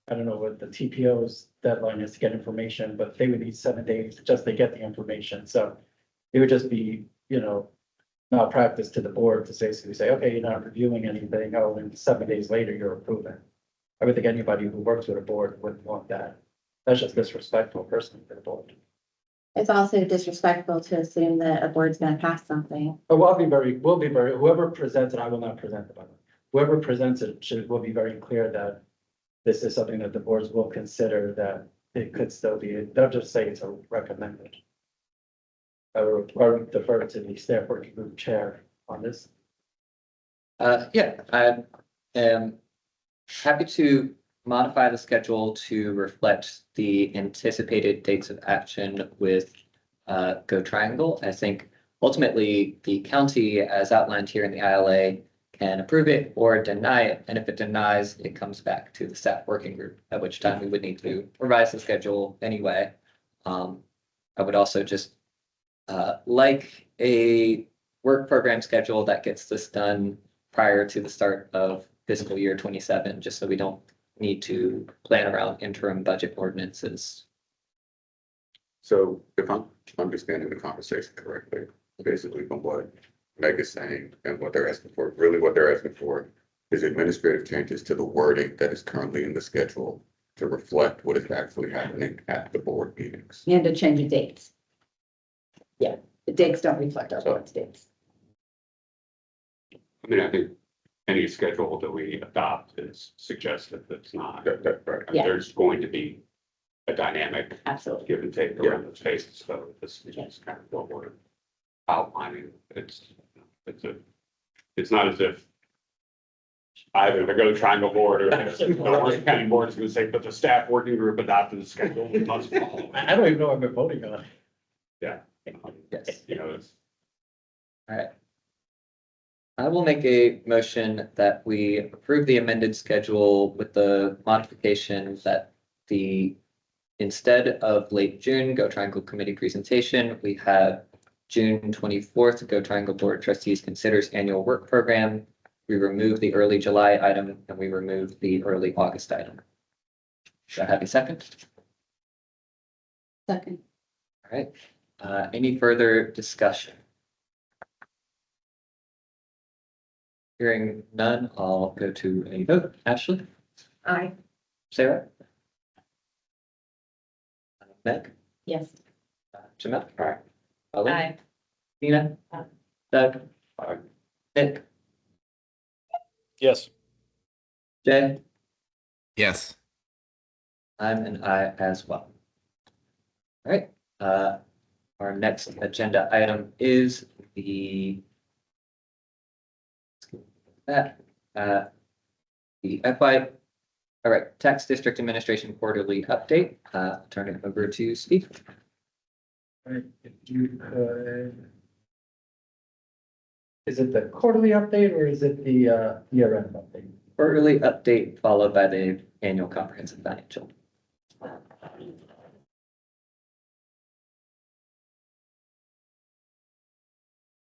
Speaker 7: I don't know what the TPO's deadline is to get information, but they would need 7 days just to get the information. So it would just be, malpractice to the board to basically say, okay, you're not reviewing anything, oh, and 7 days later, you're approving. I would think anybody who works with a board wouldn't want that. That's just disrespectful personally to the board.
Speaker 2: It's also disrespectful to assume that a board's gonna pass something.
Speaker 7: But whoever presents it, I will not present it, by the way. Whoever presents it will be very clear that this is something that the boards will consider, that it could still be, they'll just say it's a recommended. I would defer to the staff working group chair on this.
Speaker 1: Yeah, I am happy to modify the schedule to reflect the anticipated dates of action with Go Triangle. I think ultimately the county, as outlined here in the ILA, can approve it or deny it. And if it denies, it comes back to the staff working group, at which time we would need to revise the schedule anyway. I would also just like a work program schedule that gets this done prior to the start of fiscal year 27, just so we don't need to plan around interim budget ordinances.
Speaker 5: So if I'm understanding the conversation correctly, basically from what Meg is saying and what they're asking for, really what they're asking for is administrative changes to the wording that is currently in the schedule to reflect what is actually happening at the board meetings.
Speaker 4: And to change the dates. Yeah, the dates don't reflect our board's dates.
Speaker 12: I mean, I think any schedule that we adopt is suggested that's not.
Speaker 5: Right.
Speaker 4: Yeah.
Speaker 12: There's going to be a dynamic
Speaker 4: Absolutely.
Speaker 12: give and take around those spaces, so this is just kind of what we're outlining. It's not as if either the Go Triangle board or the Orange County board is gonna say, but the staff working group adopted the schedule, we must follow.
Speaker 7: I don't even know what we're voting on.
Speaker 12: Yeah.
Speaker 1: Yes.
Speaker 12: You know, it's.
Speaker 1: All right. I will make a motion that we approve the amended schedule with the modification that instead of late June Go Triangle Committee presentation, we have June 24th, Go Triangle Board of Trustees considers annual work program. We remove the early July item and we remove the early August item. Should I have a second?
Speaker 4: Second.
Speaker 1: All right. Any further discussion? Hearing none, I'll go to a vote. Ashley?
Speaker 2: Aye.
Speaker 1: Sarah? Meg?
Speaker 4: Yes.
Speaker 1: Jamel?
Speaker 5: All right.
Speaker 1: Ali?
Speaker 6: Aye.
Speaker 1: Nina?
Speaker 4: Aye.
Speaker 1: Doug?
Speaker 12: Aye.
Speaker 1: Nick?
Speaker 8: Yes.
Speaker 1: Jay?
Speaker 9: Yes.
Speaker 1: I'm an I as well. All right, our next agenda item is the FY, all right, Tax District Administration Quarterly Update. Turn it over to Steve.
Speaker 7: Right, if you could. Is it the quarterly update or is it the year-end update?
Speaker 1: Quarterly update followed by the annual comprehensive financial.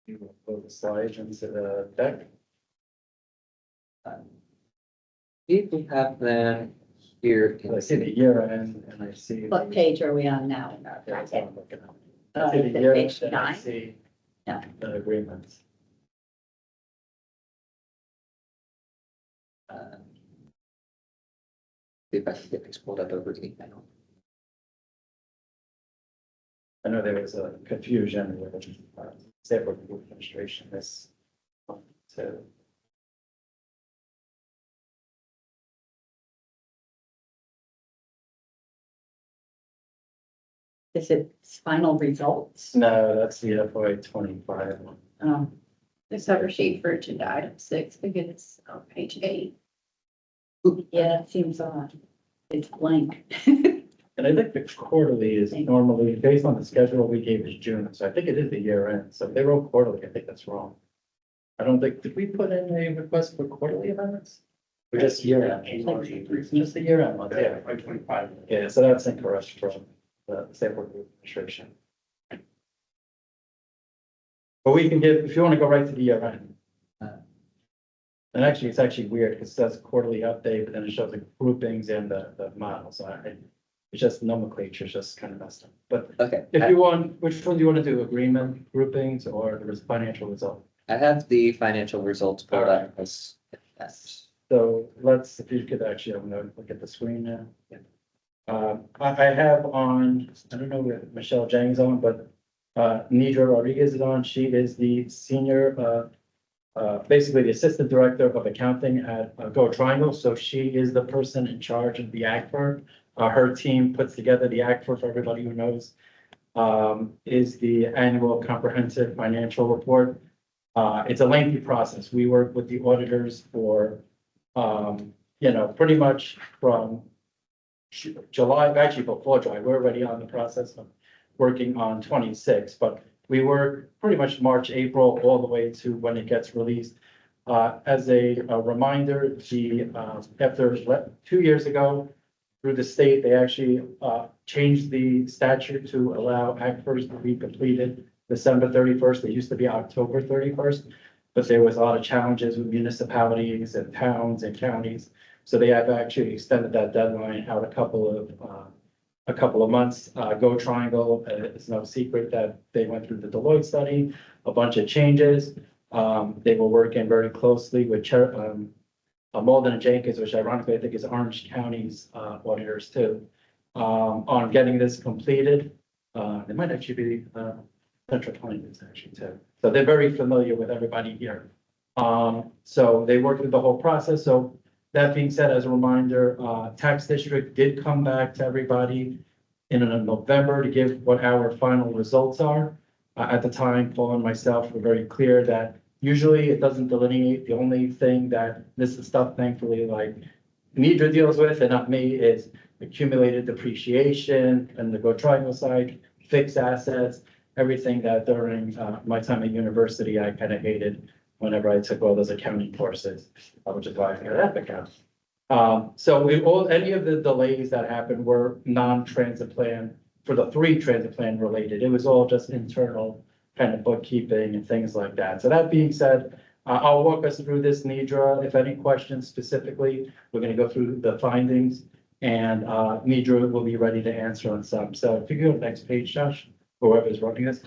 Speaker 7: You will put the slides into the deck.
Speaker 1: If we have them here. in
Speaker 7: I see the year-end and I see.
Speaker 4: What page are we on now? in our
Speaker 7: That's
Speaker 4: packet?
Speaker 7: what I'm looking at. I see the
Speaker 4: The
Speaker 7: year
Speaker 4: page
Speaker 7: and I
Speaker 4: 9?
Speaker 7: see
Speaker 4: Yeah.
Speaker 7: the agreements.
Speaker 1: See if I can get these pulled up over the email.
Speaker 7: I know there was a confusion with State Board of Administration this month too.
Speaker 4: Is it final results?
Speaker 7: No, that's the FY 25 one.
Speaker 2: The cover sheet for agenda item 6, because it's on page 8.
Speaker 4: Yeah, it seems odd. It's blank.
Speaker 7: And I think the quarterly is normally based on the schedule we gave is June, so I think it is the year end. So if they wrote quarterly, I think that's wrong. I don't think, did we put in a request for quarterly amendments? Or just year end? Just the year end one, yeah. 25. Yeah, so that's incorrect from the State Board of Administration. But we can give, if you want to go right to the year end. And actually, it's actually weird because it says quarterly update, but then it shows the groupings and the model. So it's just nomenclature, it's just kind of messed up. But
Speaker 1: Okay.
Speaker 7: if you want, which one do you want to do? Agreement, groupings, or the financial result?
Speaker 1: I have the financial results pulled up as, yes.
Speaker 7: So let's, if you could actually, I'm gonna look at the screen now. I have on, I don't know if Michelle Jang's on, but Nidra Rodriguez is on. She is the senior, basically the assistant director of accounting at Go Triangle. So she is the person in charge of the ACFR. Her team puts together the ACFR, for everybody who knows, is the annual comprehensive financial report. It's a lengthy process. We work with the auditors for, pretty much from July, actually before July, we're already on the process of working on 26, but we work pretty much March, April, all the way to when it gets released. As a reminder, after 2 years ago, through the state, they actually changed the statute to allow ACFRs to be completed December 31st. It used to be October 31st, but there was a lot of challenges with municipalities and towns and counties. So they have actually extended that deadline out a couple of months. Go Triangle, it's no secret that they went through the Deloitte study, a bunch of changes. They were working very closely with Malden and Jenkins, which ironically I think is Orange County's auditors too, on getting this completed. It might actually be Central Finance actually too. So they're very familiar with everybody here. So they worked through the whole process. So that being said, as a reminder, tax district did come back to everybody in November to give what our final results are. At the time, Paul and myself were very clear that usually it doesn't delineate. The only thing that this is stuff, thankfully, like Nidra deals with and not me, is accumulated depreciation and the Go Triangle side, fixed assets, everything that during my time at university, I kind of hated whenever I took all those accounting courses, which is why I got that account. So any of the delays that happened were non-transit plan for the 3 transit plan related. It was all just internal kind of bookkeeping and things like that. So that being said, I'll walk us through this, Nidra. If any questions specifically, we're going to go through the findings and Nidra will be ready to answer on some. So if you go to the next page, Josh, whoever's running this.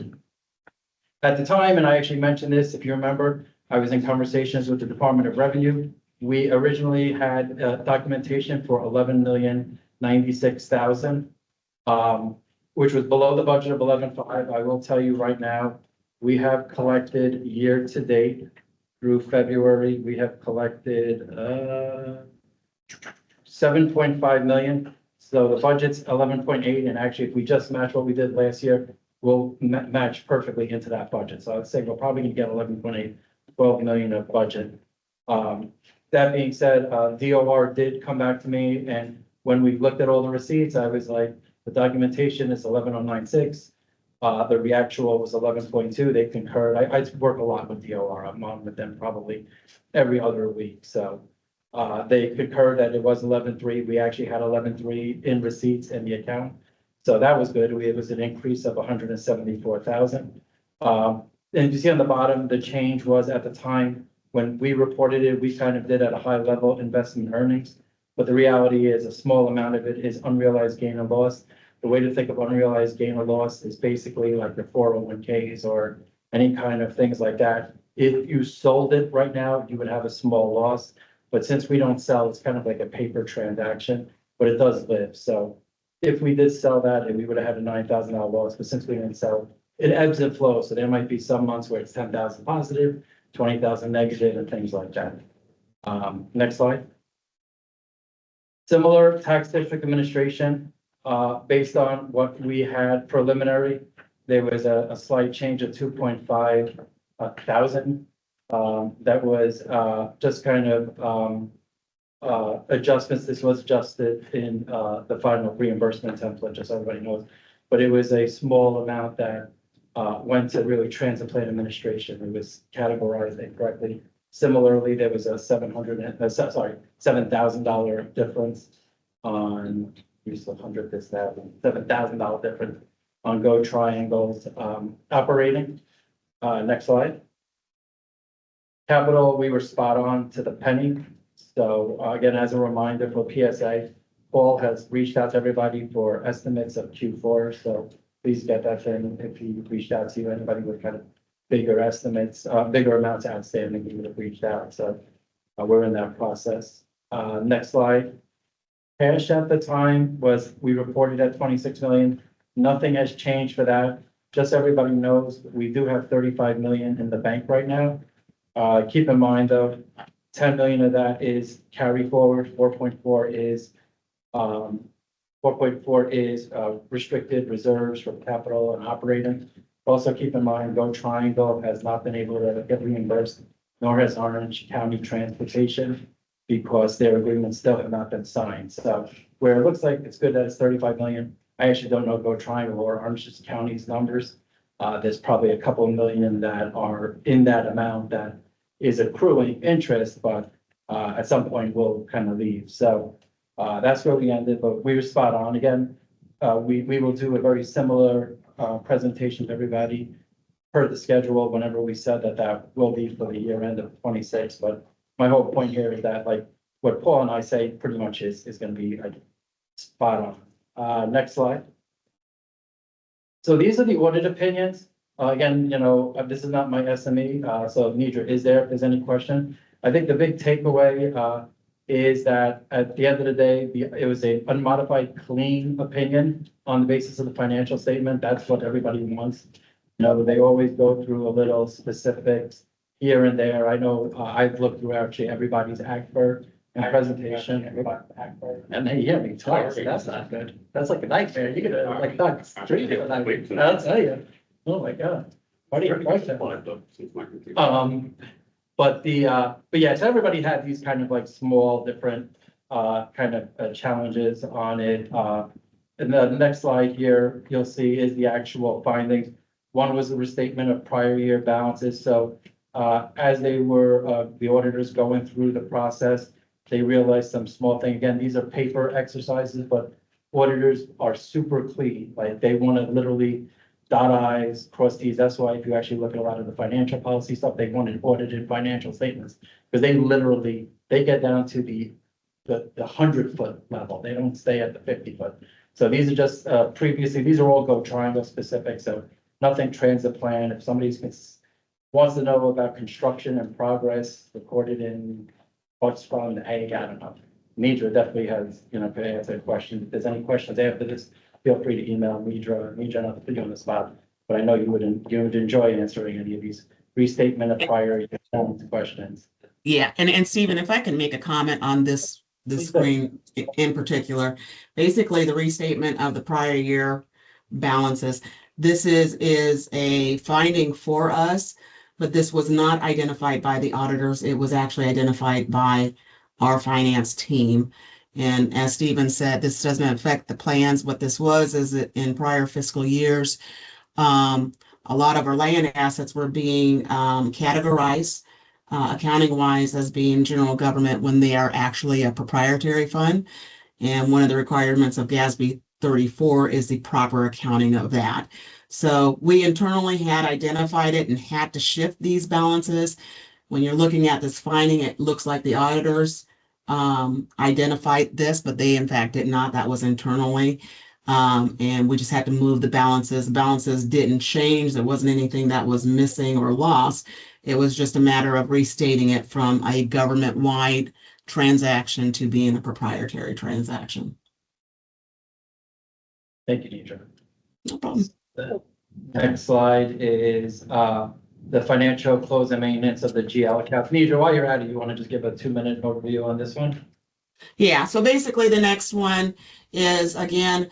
Speaker 7: At the time, and I actually mentioned this, if you remember, I was in conversations with the Department of Revenue. We originally had documentation for 11,096,000, which was below the budget of 11.5. I will tell you right now, we have collected year to date through February, we have collected 7.5 million. So the budget's 11.8, and actually, if we just match what we did last year, we'll match perfectly into that budget. So I'd say we're probably gonna get 11.8. 12 million of budget. That being said, DOR did come back to me, and when we looked at all the receipts, I was like, the documentation is 11,096. The actual was 11.2. They concurred. I work a lot with DOR. I'm on with them probably every other week. So they concurred that it was 11.3. We actually had 11.3 in receipts in the account. So that was good. It was an increase of 174,000. And you see on the bottom, the change was at the time when we reported it, we kind of did at a high level investment earnings. But the reality is a small amount of it is unrealized gain or loss. The way to think of unrealized gain or loss is basically like your 401ks or any kind of things like that. If you sold it right now, you would have a small loss. But since we don't sell, it's kind of like a paper transaction, but it does live. So if we did sell that, we would have had a $9,000 loss, but since we didn't sell, it ebbs and flows. So there might be some months where it's 10,000 positive, 20,000 negative, and things like that. Next slide. Similar tax district administration, based on what we had preliminary, there was a slight change of 2.5 thousand. That was just kind of adjustments. This was adjusted in the final reimbursement template, just so everybody knows. But it was a small amount that went to really transit plan administration. It was categorized incorrectly. Similarly, there was a $7,000 difference on use of $7,000 difference on Go Triangle's operating. Next slide. Capital, we were spot on to the penny. So again, as a reminder for PSA, Paul has reached out to everybody for estimates of Q4. So please get that in if he reached out to you, anybody with kind of bigger estimates, bigger amounts outstanding, we would have reached out. So we're in that process. Next slide. Cash at the time was, we reported at 26 million. Nothing has changed for that. Just so everybody knows, we do have 35 million in the bank right now. Keep in mind though, 10 million of that is carry forward, 4.4 is restricted reserves for capital and operating. Also keep in mind, Go Triangle has not been able to get reimbursed, nor has Orange County Transportation, because their agreements still have not been signed. So where it looks like it's good that it's 35 million, I actually don't know Go Triangle or Orange County's numbers. There's probably a couple of million that are in that amount that is accruing interest, but at some point will kind of leave. So that's where we ended, but we were spot on. Again, we will do a very similar presentation to everybody per the schedule whenever we said that that will be for the year end of 26. But my whole point here is that like what Paul and I say pretty much is going to be like spot on. Next slide. So these are the audit opinions. Again, you know, this is not my SME, so Nidra is there if there's any question. I think the big takeaway is that at the end of the day, it was a unmodified, clean opinion on the basis of the financial statement. That's what everybody wants. You know, they always go through a little specifics here and there. I know I've looked through actually everybody's ACBR and presentation. And they hear me twice. That's not good. That's like a nightmare. You could like not street it. I'll tell you. Oh my God. What do you question? But yeah, so everybody had these kind of like small different kind of challenges on it. And the next slide here, you'll see is the actual findings. One was the restatement of prior year balances. So as they were, the auditors going through the process, they realized some small thing. Again, these are paper exercises, but auditors are super clean. Like they want to literally dot I's, cross T's. That's why if you actually look at a lot of the financial policy stuff, they wanted audited financial statements because they literally, they get down to the 100-foot level. They don't stay at the 50-foot. So these are just previously, these are all Go Triangle specific. So nothing transit plan. If somebody wants to know about construction and progress recorded in what's from the A, I don't know. Nidra definitely has, you know, could answer questions. If there's any questions after this, feel free to email Nidra. Nidra, not to put you on the spot, but I know you would enjoy answering any of these restatement of prior year questions.
Speaker 13: Yeah, and Stephen, if I can make a comment on this screen in particular, basically the restatement of the prior year balances. This is a finding for us, but this was not identified by the auditors. It was actually identified by our finance team. And as Stephen said, this doesn't affect the plans. What this was is that in prior fiscal years, a lot of our land assets were being categorized accounting wise as being general government when they are actually a proprietary fund. And one of the requirements of GASB 34 is the proper accounting of that. So we internally had identified it and had to shift these balances. When you're looking at this finding, it looks like the auditors identified this, but they in fact did not. That was internally. And we just had to move the balances. The balances didn't change. There wasn't anything that was missing or lost. It was just a matter of restating it from a government-wide transaction to being a proprietary transaction.
Speaker 7: Thank you, Nidra.
Speaker 13: No problem.
Speaker 7: The next slide is the financial close and maintenance of the GL accounts. Nidra, while you're at it, you want to just give a 2-minute overview on this one?
Speaker 13: Yeah, so basically the next one is again,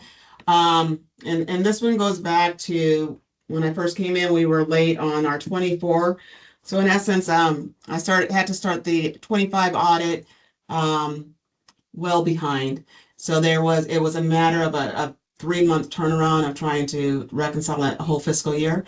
Speaker 13: and this one goes back to when I first came in, we were late on our 24. So in essence, I had to start the 25 audit well behind. So it was a matter of a 3-month turnaround of trying to reconcile that whole fiscal year.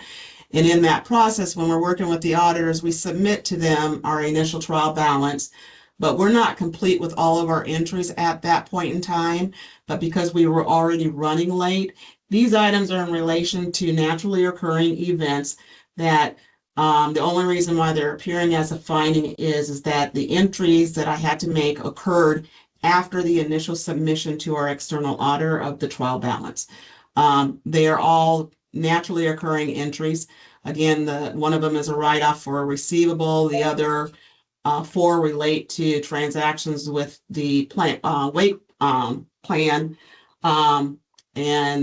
Speaker 13: And in that process, when we're working with the auditors, we submit to them our initial trial balance, but we're not complete with all of our entries at that point in time. But because we were already running late, these items are in relation to naturally occurring events that the only reason why they're appearing as a finding is that the entries that I had to make occurred after the initial submission to our external auditor of the trial balance. They are all naturally occurring entries. Again, one of them is a write-off for a receivable, the other four relate to transactions with the plan, weight plan, and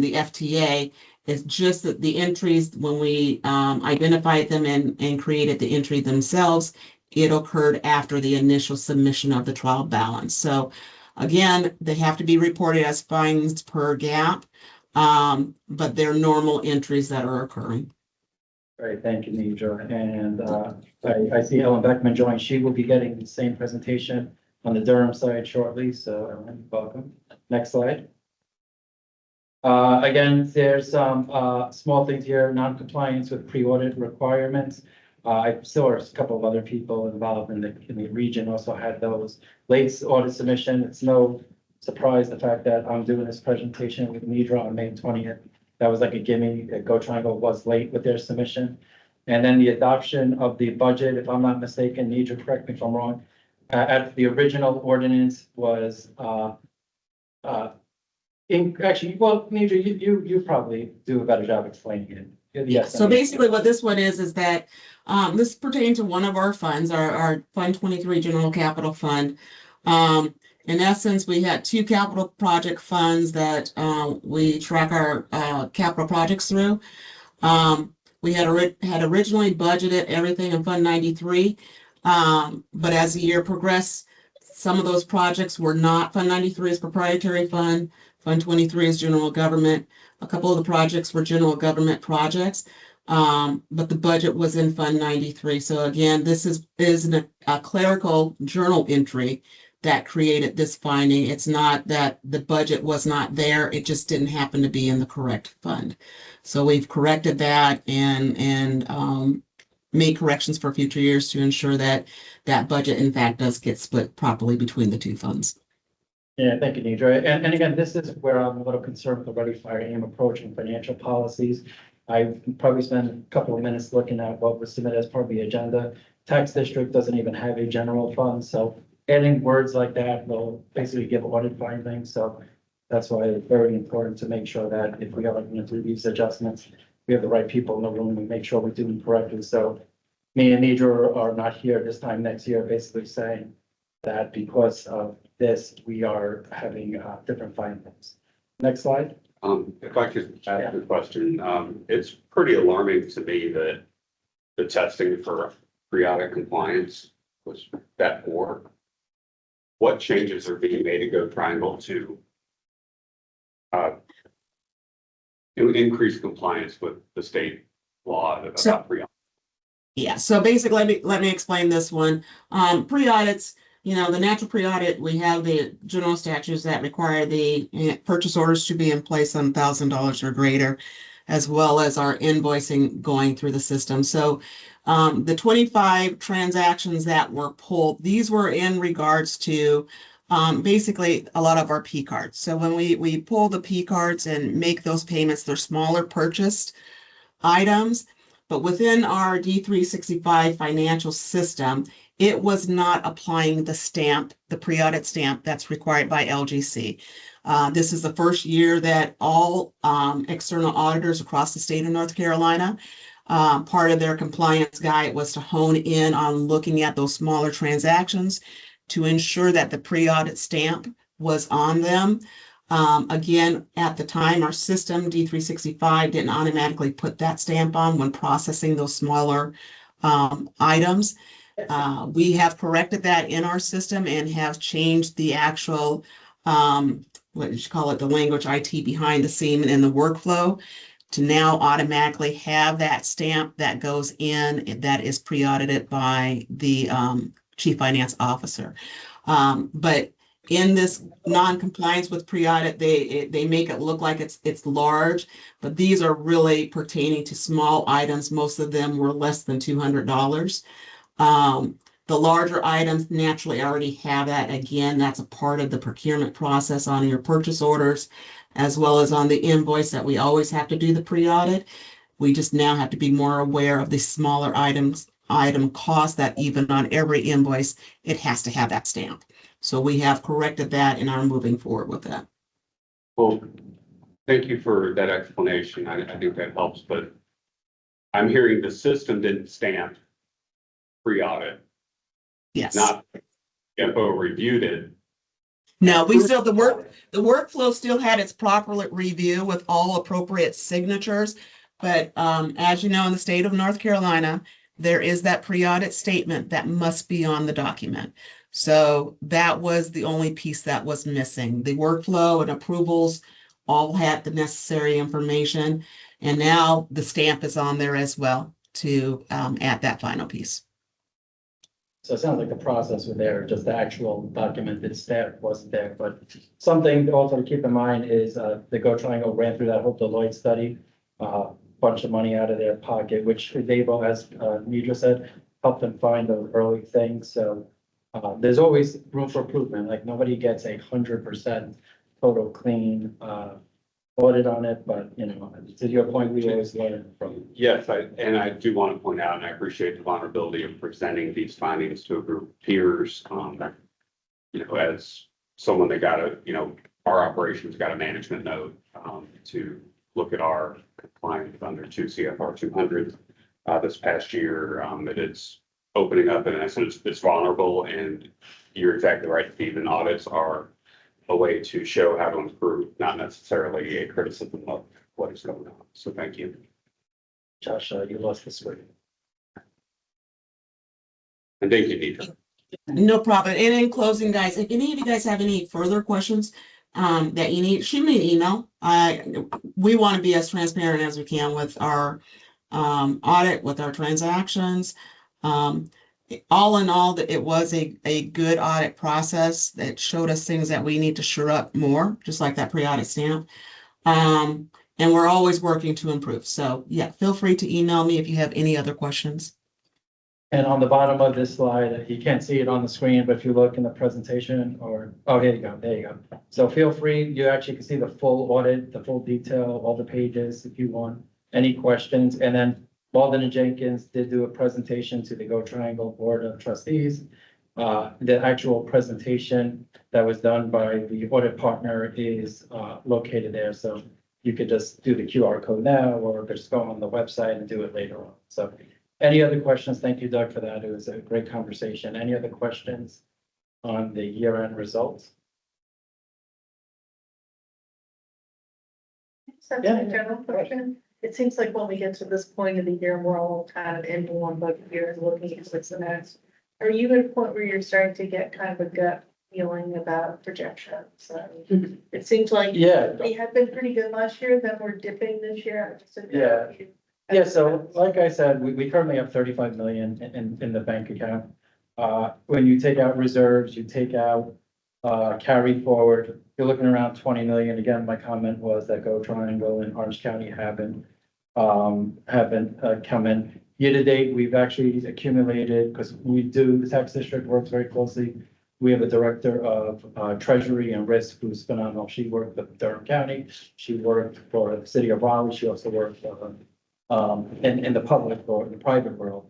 Speaker 13: the FTA. It's just that the entries, when we identified them and created the entry themselves, it occurred after the initial submission of the trial balance. So again, they have to be reported as fines per GAAP, but they're normal entries that are occurring.
Speaker 7: Great, thank you, Nidra. And I see Ellen Beckman join. She will be getting the same presentation on the Durham side shortly. So Ellen, welcome. Next slide. Again, there's some small things here, non-compliance with pre-audit requirements. I saw a couple of other people involved in the region also had those. Late audit submission, it's no surprise the fact that I'm doing this presentation with Nidra on May 20th. That was like a gimme. Go Triangle was late with their submission. And then the adoption of the budget, if I'm not mistaken, Nidra, correct me if I'm wrong, at the original ordinance was actually, well, Nidra, you probably do a better job explaining it. Yes.
Speaker 13: So basically what this one is that this pertains to one of our funds, our Fund 23 General Capital Fund. In essence, we had two capital project funds that we track our capital projects through. We had originally budgeted everything in Fund 93, but as the year progressed, some of those projects were not. Fund 93 is proprietary fund. Fund 23 is general government. A couple of the projects were general government projects, but the budget was in Fund 93. So again, this is a clerical journal entry that created this finding. It's not that the budget was not there. It just didn't happen to be in the correct fund. So we've corrected that and made corrections for future years to ensure that that budget in fact does get split properly between the two funds.
Speaker 7: Yeah, thank you, Nidra. And again, this is where I'm a little concerned with the Ready, Fire, Aim approach and financial policies. I probably spent a couple of minutes looking at what was submitted as part of the agenda. Tax district doesn't even have a general fund, so adding words like that will basically give audit findings. So that's why it's very important to make sure that if we are going to do these adjustments, we have the right people in the room and make sure we do them correctly. So me and Nidra are not here this time next year, basically saying that because of this, we are having different findings. Next slide.
Speaker 12: If I could ask a question, it's pretty alarming to me that the testing for pre-audit compliance was that poor. What changes are being made to Go Triangle to increase compliance with the state law about pre-audit?
Speaker 13: Yeah, so basically, let me explain this one. Pre-audits, the natural pre-audit, we have the general statutes that require the purchase orders to be in place on $1,000 or greater, as well as our invoicing going through the system. So the 25 transactions that were pulled, these were in regards to basically a lot of our P cards. So when we pull the P cards and make those payments, they're smaller purchased items, but within our D365 financial system, it was not applying the stamp, the pre-audit stamp that's required by LGC. This is the first year that all external auditors across the state of North Carolina, part of their compliance guide was to hone in on looking at those smaller transactions to ensure that the pre-audit stamp was on them. Again, at the time, our system, D365, didn't automatically put that stamp on when processing those smaller items. We have corrected that in our system and have changed the actual, what did you call it, the language IT behind the scene in the workflow to now automatically have that stamp that goes in that is pre-audited by the Chief Finance Officer. But in this non-compliance with pre-audit, they make it look like it's large, but these are really pertaining to small items. Most of them were less than $200. The larger items naturally already have that. Again, that's a part of the procurement process on your purchase orders, as well as on the invoice that we always have to do the pre-audit. We just now have to be more aware of the smaller item cost that even on every invoice, it has to have that stamp. So we have corrected that and are moving forward with that.
Speaker 12: Well, Thank you for that explanation. I think that helps, but I'm hearing the system didn't stamp pre-audit,
Speaker 13: Yes.
Speaker 12: not CFO reviewed it.
Speaker 13: No, we still, the workflow still had its proper review with all appropriate signatures. But as you know, in the state of North Carolina, there is that pre-audit statement that must be on the document. So that was the only piece that was missing. The workflow and approvals all had the necessary information. And now the stamp is on there as well to add that final piece.
Speaker 7: So it sounds like the process was there, just the actual documented stamp wasn't there. But something also to keep in mind is the Go Triangle ran through that whole Deloitte study. Bunch of money out of their pocket, which Davo, as Nidra said, helped them find those early things. So there's always room for improvement. Like nobody gets 100% total clean audit on it, but you know, to your point, we always learn from.
Speaker 12: Yes, and I do want to point out, and I appreciate the vulnerability of presenting these findings to a group of peers. You know, as someone that got our operations got a management note to look at our compliance under 2 CFR 200 this past year. That it's opening up, in essence, it's vulnerable, and you're exactly right, Stephen. Audits are a way to show how to improve, not necessarily a criticism of what is going on. So thank you.
Speaker 7: Josh, you lost the screen.
Speaker 12: And thank you, Nidra.
Speaker 13: No problem. And in closing, guys, if any of you guys have any further questions that you need, shoot me an email. We want to be as transparent as we can with our audit, with our transactions. All in all, that it was a good audit process that showed us things that we need to shore up more, just like that pre-audit stamp. And we're always working to improve. So yeah, feel free to email me if you have any other questions.
Speaker 7: And on the bottom of this slide, you can't see it on the screen, but if you look in the presentation here you go, there you go. So feel free, you actually can see the full audit, the full detail, all the pages if you want any questions. And then Walden and Jenkins did do a presentation to the Go Triangle Board of Trustees. The actual presentation that was done by the audit partner is located there. So you could just do the QR code now, or just go on the website and do it later on. So any other questions? Thank you, Doug, for that. It was a great conversation. Any other questions on the year-end results? Yeah.
Speaker 14: A general question. It seems like when we get to this point of the year, we're all kind of into one budget year and looking at what's the next. Are you at a point where you're starting to get kind of a gut feeling about projections? So it seems like we have been pretty good last year, then we're dipping this year.
Speaker 7: Yeah, so like I said, we currently have 35 million in the bank account. When you take out reserves, you take out carry forward, you're looking around 20 million. Again, my comment was that Go Triangle and Orange County haven't come in. Year to date, we've actually accumulated, because the tax district works very closely. We have a director of treasury and risk who's phenomenal. She worked with Durham County. She worked for the city of Raleigh. She also worked in the public or the private world.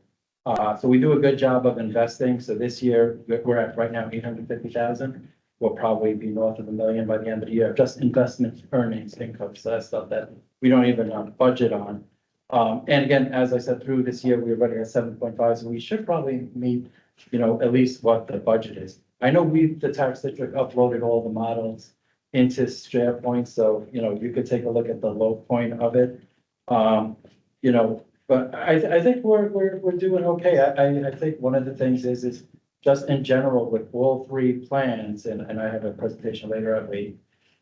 Speaker 7: So we do a good job of investing. So this year, we're at right now 850,000. We'll probably be north of $1 million by the end of the year, just investment earnings income. So that's stuff that we don't even budget on. And again, as I said, through this year, we're running at 7.5. So we should probably meet, at least what the budget is. I know the tax district uploaded all the models into SharePoint. So, you could take a look at the low point of it. But I think we're doing okay. I think one of the things is just in general with all three plans, and I have a presentation later at week.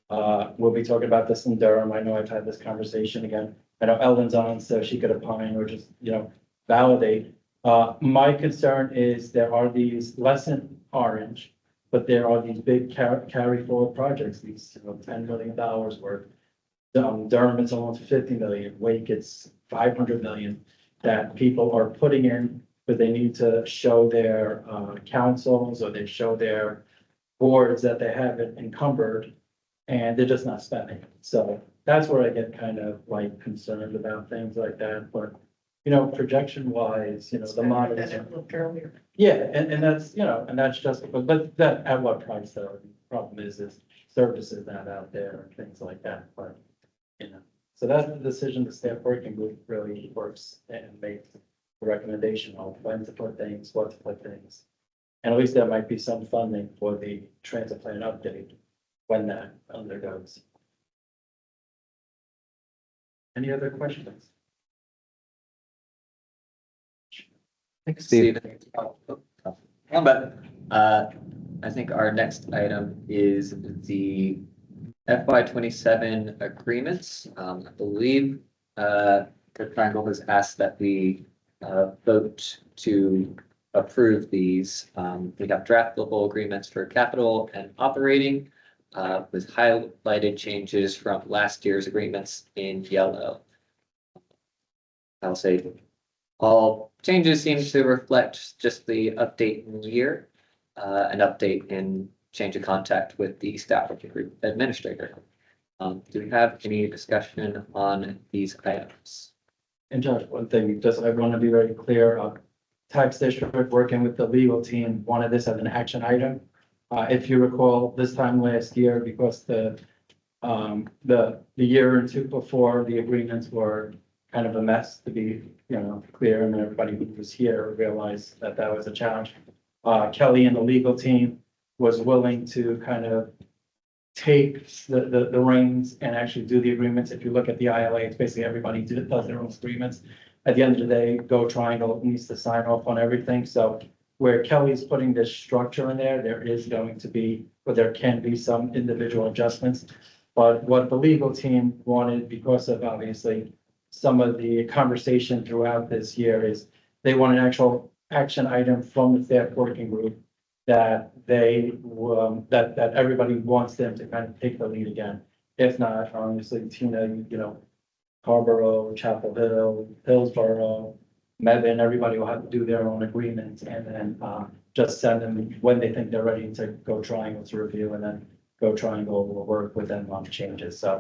Speaker 7: We'll be talking about this in Durham. I know I've had this conversation again. I know Ellen's on, so she could opine or just, validate. My concern is there are these less in orange, but there are these big carry forward projects, these $10 million worth. Durham is almost 50 million, Wake it's 500 million that people are putting in, but they need to show their councils or they show their boards that they have it encumbered and they're just not spending. So that's where I get kind of like concerned about things like that. But, projection wise, the model. Yeah, and that's, and that's just, but that at what price though? The problem is services not out there and things like that, but. You know, so that's the decision the staff working group really works and makes a recommendation on when to put things, what to put things. And at least there might be some funding for the transit plan update when that undergoes. Any other questions?
Speaker 1: Thanks, Steve. But I think our next item is the FY 27 agreements. I believe Good Triangle has asked that we vote to approve these. We have draftable agreements for capital and operating with highlighted changes from last year's agreements in yellow. I'll say all changes seem to reflect just the update in year, an update in change of contact with the staff working group administrator. Do we have any discussion on these items?
Speaker 7: And Josh, one thing, just I want to be very clear, tax district working with the legal team wanted this as an action item. If you recall, this time last year, because the year or two before, the agreements were kind of a mess, to be, clear, and everybody who was here realized that that was a challenge. Kelly and the legal team was willing to kind of take the reins and actually do the agreements. If you look at the ILA, it's basically everybody does their own agreements. At the end of the day, Go Triangle needs to sign off on everything. So where Kelly's putting this structure in there is going to be, or there can be some individual adjustments. But what the legal team wanted, because of obviously some of the conversation throughout this year, is they want an actual action item from the staff working group that they, that everybody wants them to kind of take the lead again. If not, obviously, Tina, Harborough, Chapel Hill, Hillsborough, Mebane, everybody will have to do their own agreements and then just send them when they think they're ready to Go Triangle to review, and then Go Triangle will work with them on changes. So,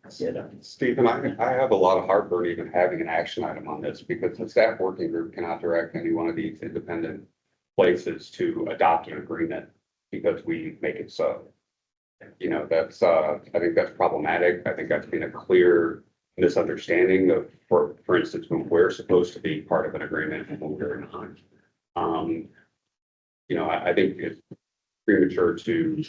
Speaker 12: Stephen, I have a lot of heartburn even having an action item on this because the staff working group cannot direct any one of these independent places to adopt an agreement because we make it so. That's, I think that's problematic. I think that's been a clear misunderstanding of, for instance, when we're supposed to be part of an agreement and when we're not. I think it's premature to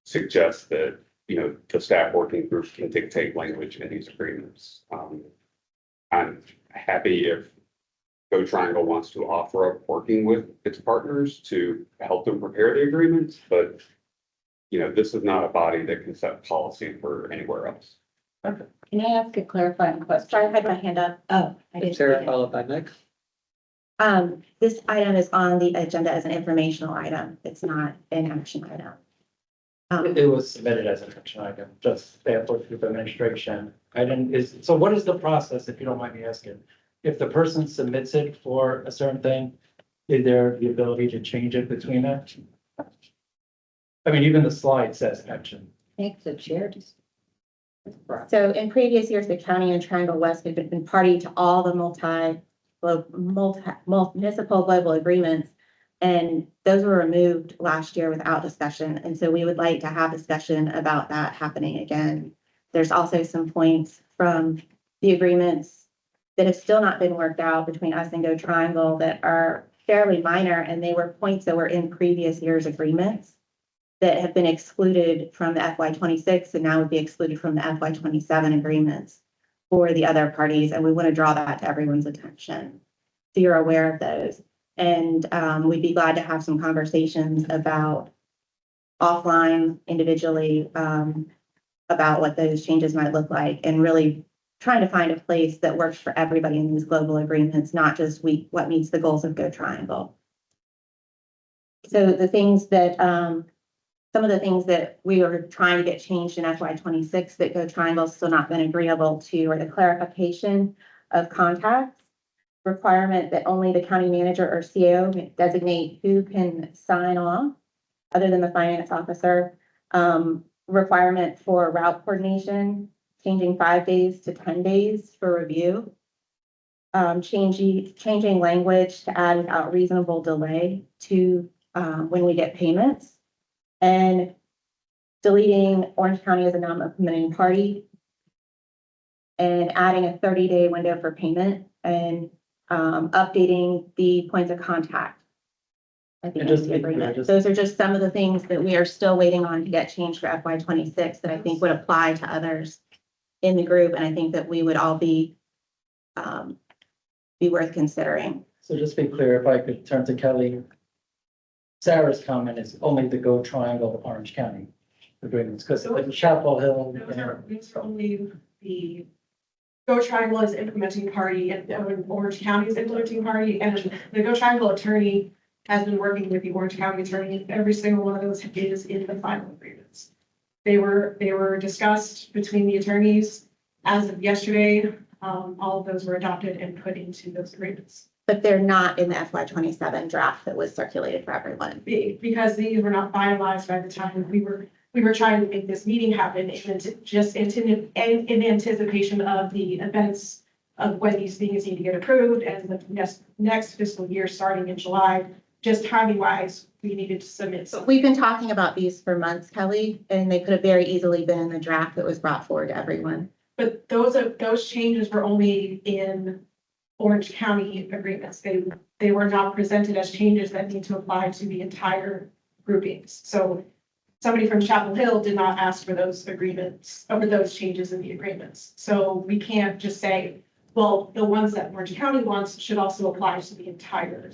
Speaker 12: suggest that, the staff working group can dictate language in these agreements. I'm happy if Go Triangle wants to offer up working with its partners to help them prepare the agreements, but this is not a body that can set policy for anywhere else.
Speaker 4: Can I ask a clarifying question?
Speaker 2: Sorry, I had my hand up. Oh, I didn't. see
Speaker 1: Sarah,
Speaker 2: it.
Speaker 1: followed by Nick.
Speaker 2: This item is on the agenda as an informational item. It's not an action item.
Speaker 7: it was submitted as an action item, just staff working group administration. So what is the process, if you don't mind me asking? If the person submits it for a certain thing, is there the ability to change it between that? I mean, even the slide says action.
Speaker 4: Thanks, the chair.
Speaker 2: So in previous years, the county and Triangle West had been party to all the municipal global agreements. And those were removed last year without discussion. And so we would like to have discussion about that happening again. There's also some points from the agreements that have still not been worked out between us and Go Triangle that are fairly minor, and they were points that were in previous year's agreements that have been excluded from the FY 26 and now would be excluded from the FY 27 agreements for the other parties. And we want to draw that to everyone's attention, so you're aware of those. And we'd be glad to have some conversations about offline individually about what those changes might look like, and really trying to find a place that works for everybody in these global agreements, not just what meets the goals of Go Triangle. So the things that, some of the things that we are trying to get changed in FY 26 that Go Triangle still not been agreeable to are the clarification of contacts, requirement that only the county manager or CEO designate who can sign off other than the finance officer, requirement for route coordination, changing 5 days to 10 days for review, changing language to add without reasonable delay to when we get payments, and deleting Orange County as a non-implementing party, and adding a 30-day window for payment and updating the points of contact at the
Speaker 7: And
Speaker 2: end of
Speaker 7: just
Speaker 2: the
Speaker 7: to be clear,
Speaker 2: agreement.
Speaker 7: just-
Speaker 2: Those are just some of the things that we are still waiting on to get changed for FY 26 that I think would apply to others in the group, and I think that we would all be worth considering.
Speaker 7: So just to be clear, if I could turn to Kelly. Sarah's comment is only the Go Triangle of Orange County agreements, because like Chapel Hill.
Speaker 14: Those are only the Go Triangle is implementing party and Orange County is implementing party, and the Go Triangle attorney has been working with the Orange County attorney, and every single one of those is in the final agreements. They were discussed between the attorneys as of yesterday. All of those were adopted and put into those agreements.
Speaker 2: But they're not in the FY 27 draft that was circulated for everyone.
Speaker 14: Because these were not finalized by the time we were trying to make this meeting happen, and just in anticipation of the events of when these things need to get approved and the next fiscal year starting in July, just timing wise, we needed to submit.
Speaker 2: But we've been talking about these for months, Kelly, and they could have very easily been in the draft that was brought forward to everyone.
Speaker 14: But those changes were only in Orange County agreements. They were not presented as changes that need to apply to the entire groupings. So somebody from Chapel Hill did not ask for those agreements, or those changes in the agreements. So we can't just say, well, the ones that Orange County wants should also apply to the entire,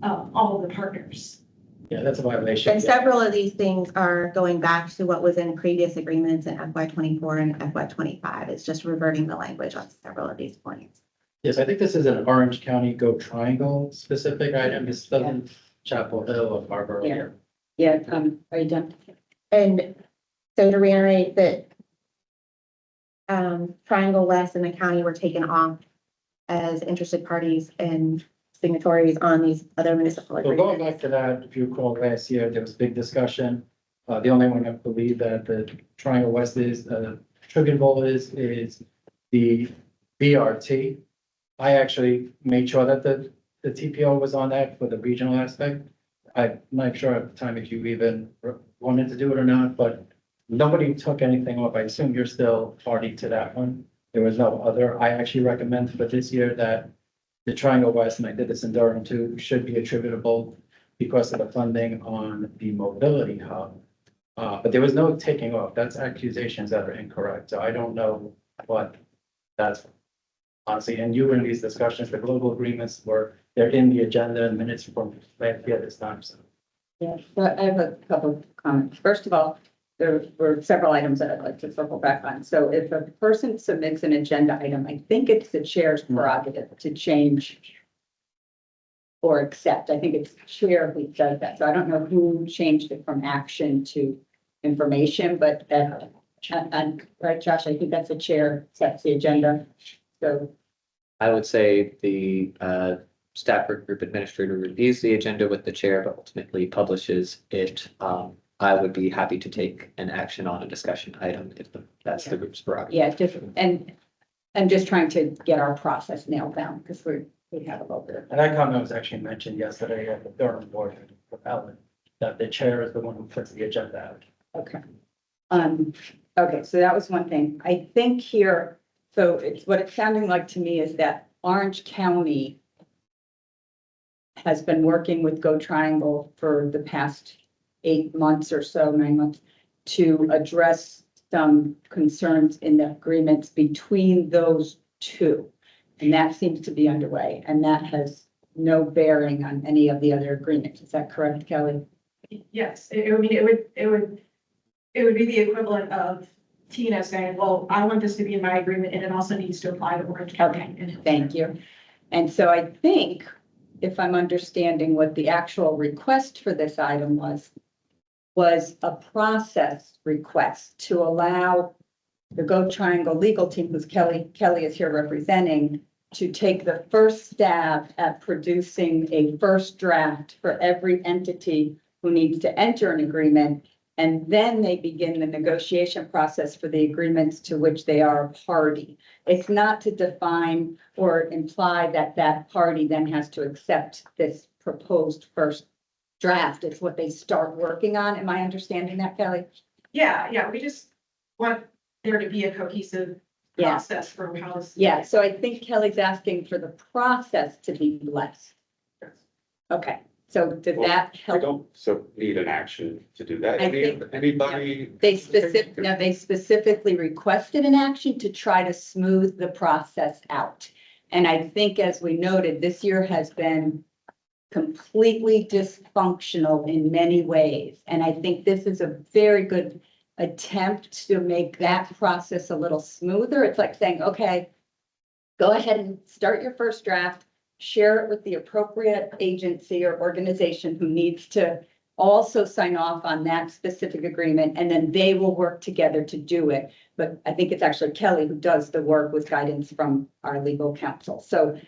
Speaker 14: all of the partners.
Speaker 7: Yeah, that's a violation.
Speaker 2: And several of these things are going back to what was in previous agreements in FY 24 and FY 25. It's just reverting the language on several of these points.
Speaker 7: Yes, I think this is an Orange County Go Triangle specific item. This doesn't Chapel Hill or Harbor.
Speaker 4: Yeah. Yeah, are you done?
Speaker 2: And so to reiterate that Triangle West and the county were taken off as interested parties and signatories on these other municipal
Speaker 7: So going
Speaker 2: agreements.
Speaker 7: back to that, if you recall last year, there was big discussion. The only one I believe that the Triangle West is attributable is the BRT. I actually made sure that the TPO was on that for the regional aspect. I'm not sure at the time if you even wanted to do it or not, but nobody took anything off. I assume you're still party to that one. There was no other. I actually recommend for this year that the Triangle West, and I did this in Durham too, should be attributable because of the funding on the mobility hub. But there was no taking off. That's accusations that are incorrect. So I don't know what that's honestly. And you were in these discussions, the global agreements they're in the agenda and minutes from last year this time. So
Speaker 4: Yeah, so I have a couple of comments. First of all, there were several items that I'd like to circle back on. So if a person submits an agenda item, I think it's the chair's prerogative to change or accept. I think it's the chair who does that. So I don't know who changed it from action to information, but and right, Josh, I think that's the chair sets the agenda. So
Speaker 1: I would say the Stafford Group Administrator reviews the agenda with the chair, but ultimately publishes it. I would be happy to take an action on a discussion item if that's the group's prerogative.
Speaker 4: yeah, just, and I'm just trying to get our process nailed down because we have a little bit of.
Speaker 7: and that comment was actually mentioned yesterday at the Durham board for Ellen, that the chair is the one who puts the agenda out.
Speaker 4: Okay. Okay, so that was one thing. I think here, so it's what it's sounding like to me is that Orange County has been working with Go Triangle for the past 8 months or so, 9 months, to address some concerns in the agreements between those two. And that seems to be underway, and that has no bearing on any of the other agreements. Is that correct, Kelly?
Speaker 14: Yes, it would be the equivalent of Tina saying, well, I want this to be in my agreement and it also needs to apply to Orange County.
Speaker 4: Okay, thank you. And so I think, if I'm understanding what the actual request for this item was a process request to allow the Go Triangle legal team, who's Kelly is here representing, to take the first stab at producing a first draft for every entity who needs to enter an agreement. And then they begin the negotiation process for the agreements to which they are a party. It's not to define or imply that that party then has to accept this proposed first draft. It's what they start working on. Am I understanding that, Kelly?
Speaker 14: Yeah, we just want there to be a cohesive
Speaker 4: Yeah.
Speaker 14: process for how this.
Speaker 4: Yeah, so I think Kelly's asking for the process to be blessed. Okay, so did that
Speaker 12: We
Speaker 4: help?
Speaker 12: don't so need an action to do that.
Speaker 4: I think-
Speaker 12: Anybody?
Speaker 4: They specifically requested an action to try to smooth the process out. And I think, as we noted, this year has been completely dysfunctional in many ways. And I think this is a very good attempt to make that process a little smoother. It's like saying, okay, go ahead and start your first draft, share it with the appropriate agency or organization who needs to also sign off on that specific agreement, and then they will work together to do it. But I think it's actually Kelly who does the work with guidance from our legal counsel. So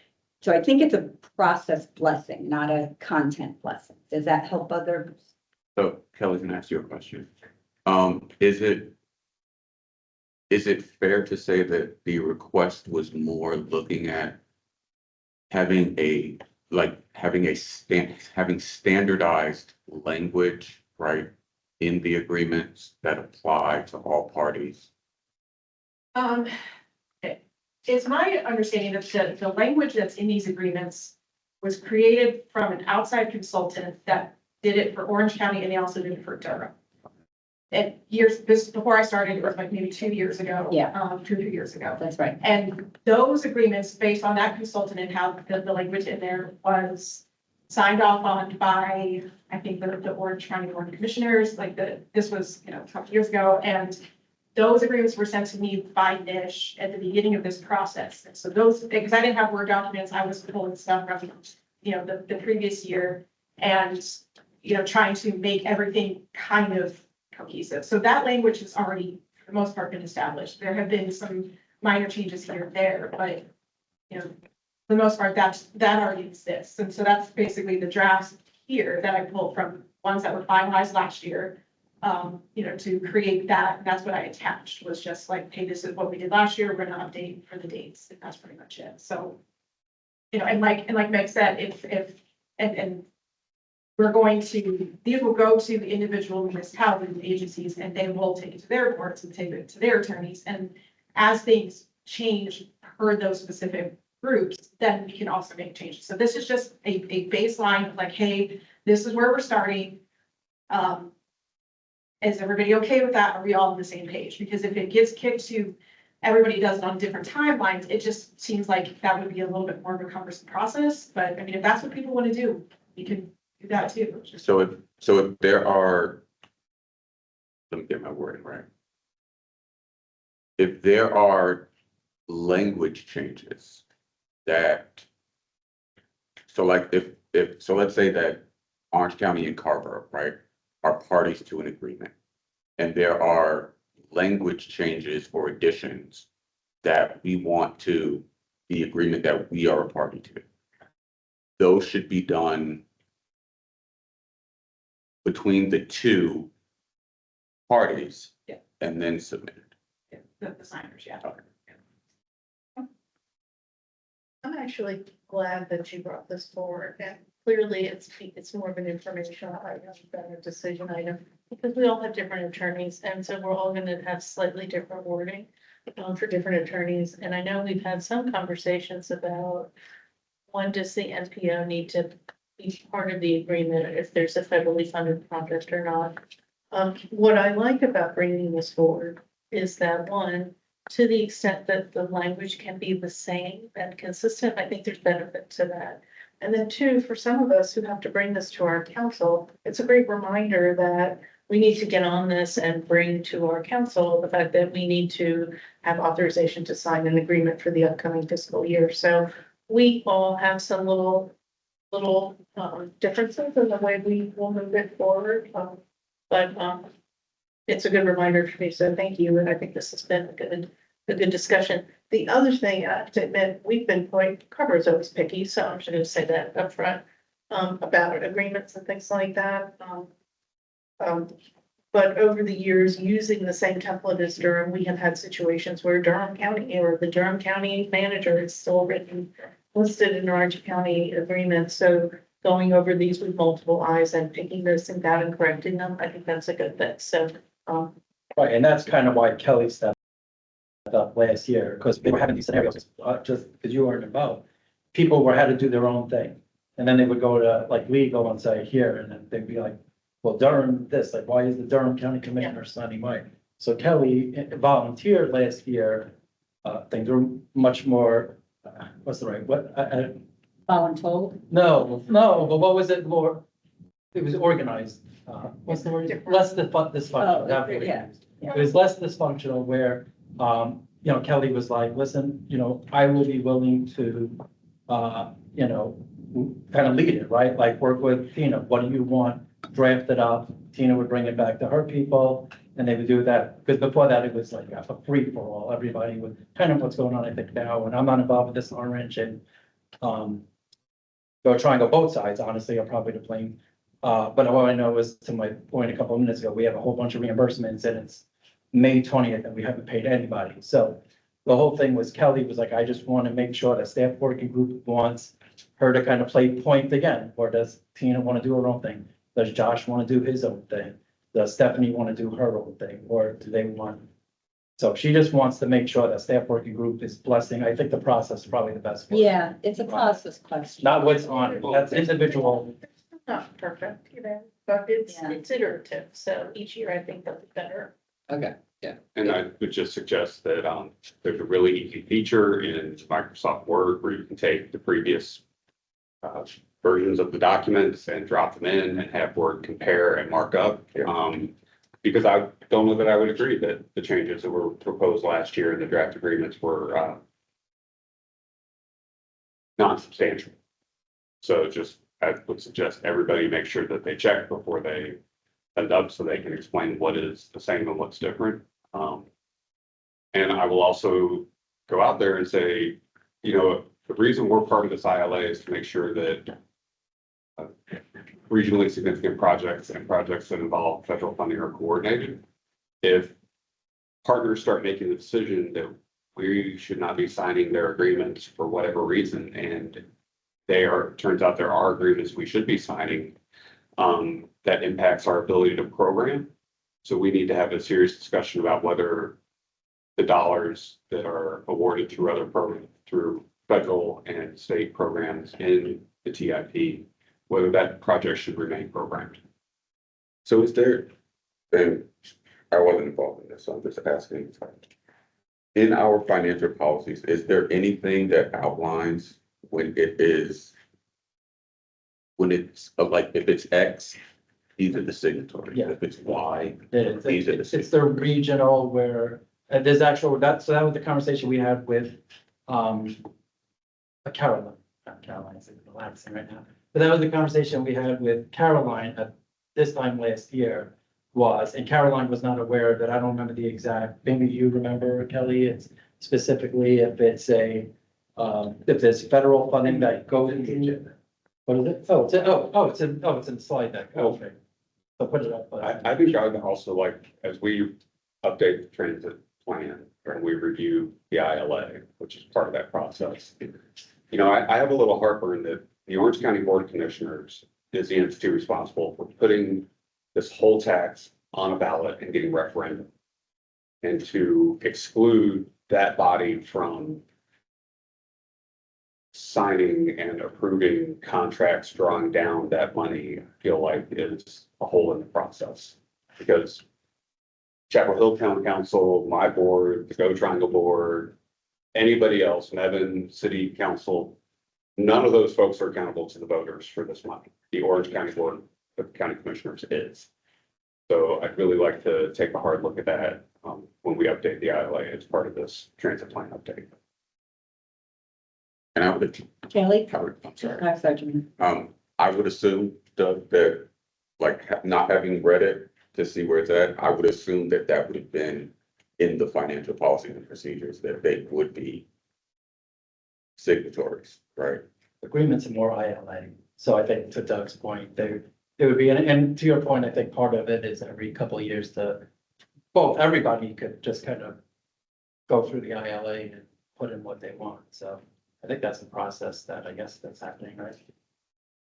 Speaker 4: I think it's a process blessing, not a content blessing. Does that help others?
Speaker 5: So Kelly's gonna ask you a question. Is it fair to say that the request was more looking at having having standardized language, right, in the agreements that apply to all parties?
Speaker 14: It's my understanding that the language that's in these agreements was created from an outside consultant that did it for Orange County, and they also did it for Durham. And before I started, it was like maybe 2 years ago.
Speaker 4: Yeah.
Speaker 14: 2 or 3 years ago.
Speaker 4: That's right.
Speaker 14: And those agreements, based on that consultant and how the language in there was signed off on by, I think, the Orange County Board of Commissioners, this was, a couple years ago. And those agreements were sent to me by Nish at the beginning of this process. And so because I didn't have Word documents, I was pulling stuff from, the previous year and, trying to make everythth kind of cohesive. So that language has already, for the most part, been established. There have been some minor changes here and there, but, for the most part, that already exists. And so that's basically the drafts here that I pulled from ones that were finalized last year. To create that, and that's what I attached, was just like, hey, this is what we did last year, we're gonna update for the dates, and that's pretty much it. So, and like Meg said, and we're going to, these will go to the individual municipalities and agencies, and they will take it to their boards and take it to their attorneys. And as things change per those specific groups, then we can also make changes. So this is just a baseline of like, hey, this is where we're starting. Is everybody okay with that? Are we all on the same page? Because if it gets kicked to everybody does it on different timelines, it just seems like that would be a little bit more of a cumbersome process. But I mean, if that's what people want to do, you can do that too.
Speaker 5: So if there are, let me get my wording right. If there are language changes that, so like so let's say that Orange County and Carver, right, are parties to an agreement. And there are language changes or additions that we want to the agreement that we are a party to. Those should be done between the two parties.
Speaker 14: Yeah.
Speaker 5: And then submitted.
Speaker 14: The signers, yeah.
Speaker 5: Okay.
Speaker 14: I'm actually glad that you brought this forward, and clearly it's more of an informational item than a decision item, because we all have different attorneys, and so we're all gonna have slightly different wording for different attorneys. And I know we've had some conversations about, when does the NPO need to be part of the agreement, if there's a federally funded project or not. What I like about bringing this forward is that, one, to the extent that the language can be the same and consistent, I think there's benefit to that. And then two, for some of us who have to bring this to our council, it's a great reminder that we need to get on this and bring to our council the fact that we need to have authorization to sign an agreement for the upcoming fiscal year. So we all have some little differences in the way we will move it forward. But it's a good reminder for me, so thank you. And I think this has been a good discussion. The other thing I have to admit, we've been Carver's always picky, so I'm just going to say that up front, about agreements and things like that. But over the years, using the same template as Durham, we have had situations where Durham County or the Durham County manager is still listed in Orange County agreements. So going over these with multiple eyes and picking those things out and correcting them, I think that's a good thing. So,
Speaker 7: Right, and that's kind of why Kelly stepped about last year, because they were having these scenarios, just because you weren't involved. People were, had to do their own thing. And then they would go to like legal and say here, and then they'd be like, well, Durham, this, like, why is the Durham County Commissioner signing mine? So Kelly volunteered last year, things were much more, what's the right, what,
Speaker 4: Voluntold?
Speaker 7: no, but what was it more? It was organized, what's the word? Less dysfunctional. that was what it
Speaker 4: yeah,
Speaker 7: was. It was less dysfunctional where, Kelly was like, listen, I will be willing to, kind of lead it, right? Like work with Tina, what do you want? Draft it up. Tina would bring it back to her people and they would do that. Because before that, it was like a free for all. Everybody would kind of what's going on, I think now, and I'm not involved with this orange and, go try and go both sides, honestly, are probably to blame. But all I know is to my point a couple of minutes ago, we have a whole bunch of reimbursements and it's May 20th and we haven't paid anybody. So the whole thing was Kelly was like, I just want to make sure that staff working group wants her to kind of play point again, or does Tina want to do her own thing? Does Josh want to do his own thing? Does Stephanie want to do her own thing, or do they want? So she just wants to make sure that staff working group is blessing. I think the process is probably the best. one.
Speaker 4: Yeah, it's a process question.
Speaker 7: Not what's on it. That's individual.
Speaker 14: Not perfect, but it's,
Speaker 4: Yeah.
Speaker 14: it's iterative, so each year I think they'll be better.
Speaker 1: Okay, yeah.
Speaker 12: And I would just suggest that, there's a really easy feature in Microsoft Word where you can take the previous versions of the documents and drop them in and have Word compare and mark up. Because I don't know that I would agree that the changes that were proposed last year in the draft agreements were non-substantial. So just, I would suggest everybody make sure that they check before they end up so they can explain what is the same and what's different. And I will also go out there and say, the reason we're part of this ILA is to make sure that regionally significant projects and projects that involve federal funding are coordinated. If partners start making the decision that we should not be signing their agreements for whatever reason, and turns out there are agreements we should be signing, that impacts our ability to program. So we need to have a serious discussion about whether the dollars that are awarded through other programs, through federal and state programs in the TIP, whether that project should remain programmed.
Speaker 5: So is there, and I wasn't involved in this, so I'm just asking. In our financial policies, is there anything that outlines when it's like, if it's X, these are the signatories.
Speaker 7: Yeah.
Speaker 5: If it's Y,
Speaker 7: It's
Speaker 5: these are the
Speaker 7: it's the regional where, there's actual, so that was the conversation we had with, Caroline, not Caroline, it's relaxing right now. But that was the conversation we had with Caroline at this time last year and Caroline was not aware of it. I don't remember the exact, maybe you remember, Kelly, it's specifically if it's if there's federal funding that goes into. What is it? It's in the slide deck. Okay. So put it up.
Speaker 12: I think I would also like, as we update the transit plan and we review the ILA, which is part of that process. I have a little heartburn that the Orange County Board of Commissioners is the entity responsible for putting this whole tax on a ballot and getting referendum. And to exclude that body from signing and approving contracts, drawing down that money, I feel like is a hole in the process. Because Chapel Hill Town Council, my board, the Go Triangle Board, anybody else, Mebane City Council, none of those folks are accountable to the voters for this money. The Orange County Board of County Commissioners is. So I'd really like to take a hard look at that when we update the ILA as part of this transit plan update.
Speaker 5: And I would,
Speaker 4: Kelly?
Speaker 5: I'm sorry.
Speaker 4: I'm sorry.
Speaker 5: I would assume, Doug, that like not having read it to see where it's at, I would assume that that would have been in the financial policies and procedures that they would be signatories, right?
Speaker 7: Agreements are more ILA. So I think to Doug's point, they would be, and to your point, I think part of it is every couple of years everybody could just kind of go through the ILA and put in what they want. So I think that's the process that I guess that's happening, right?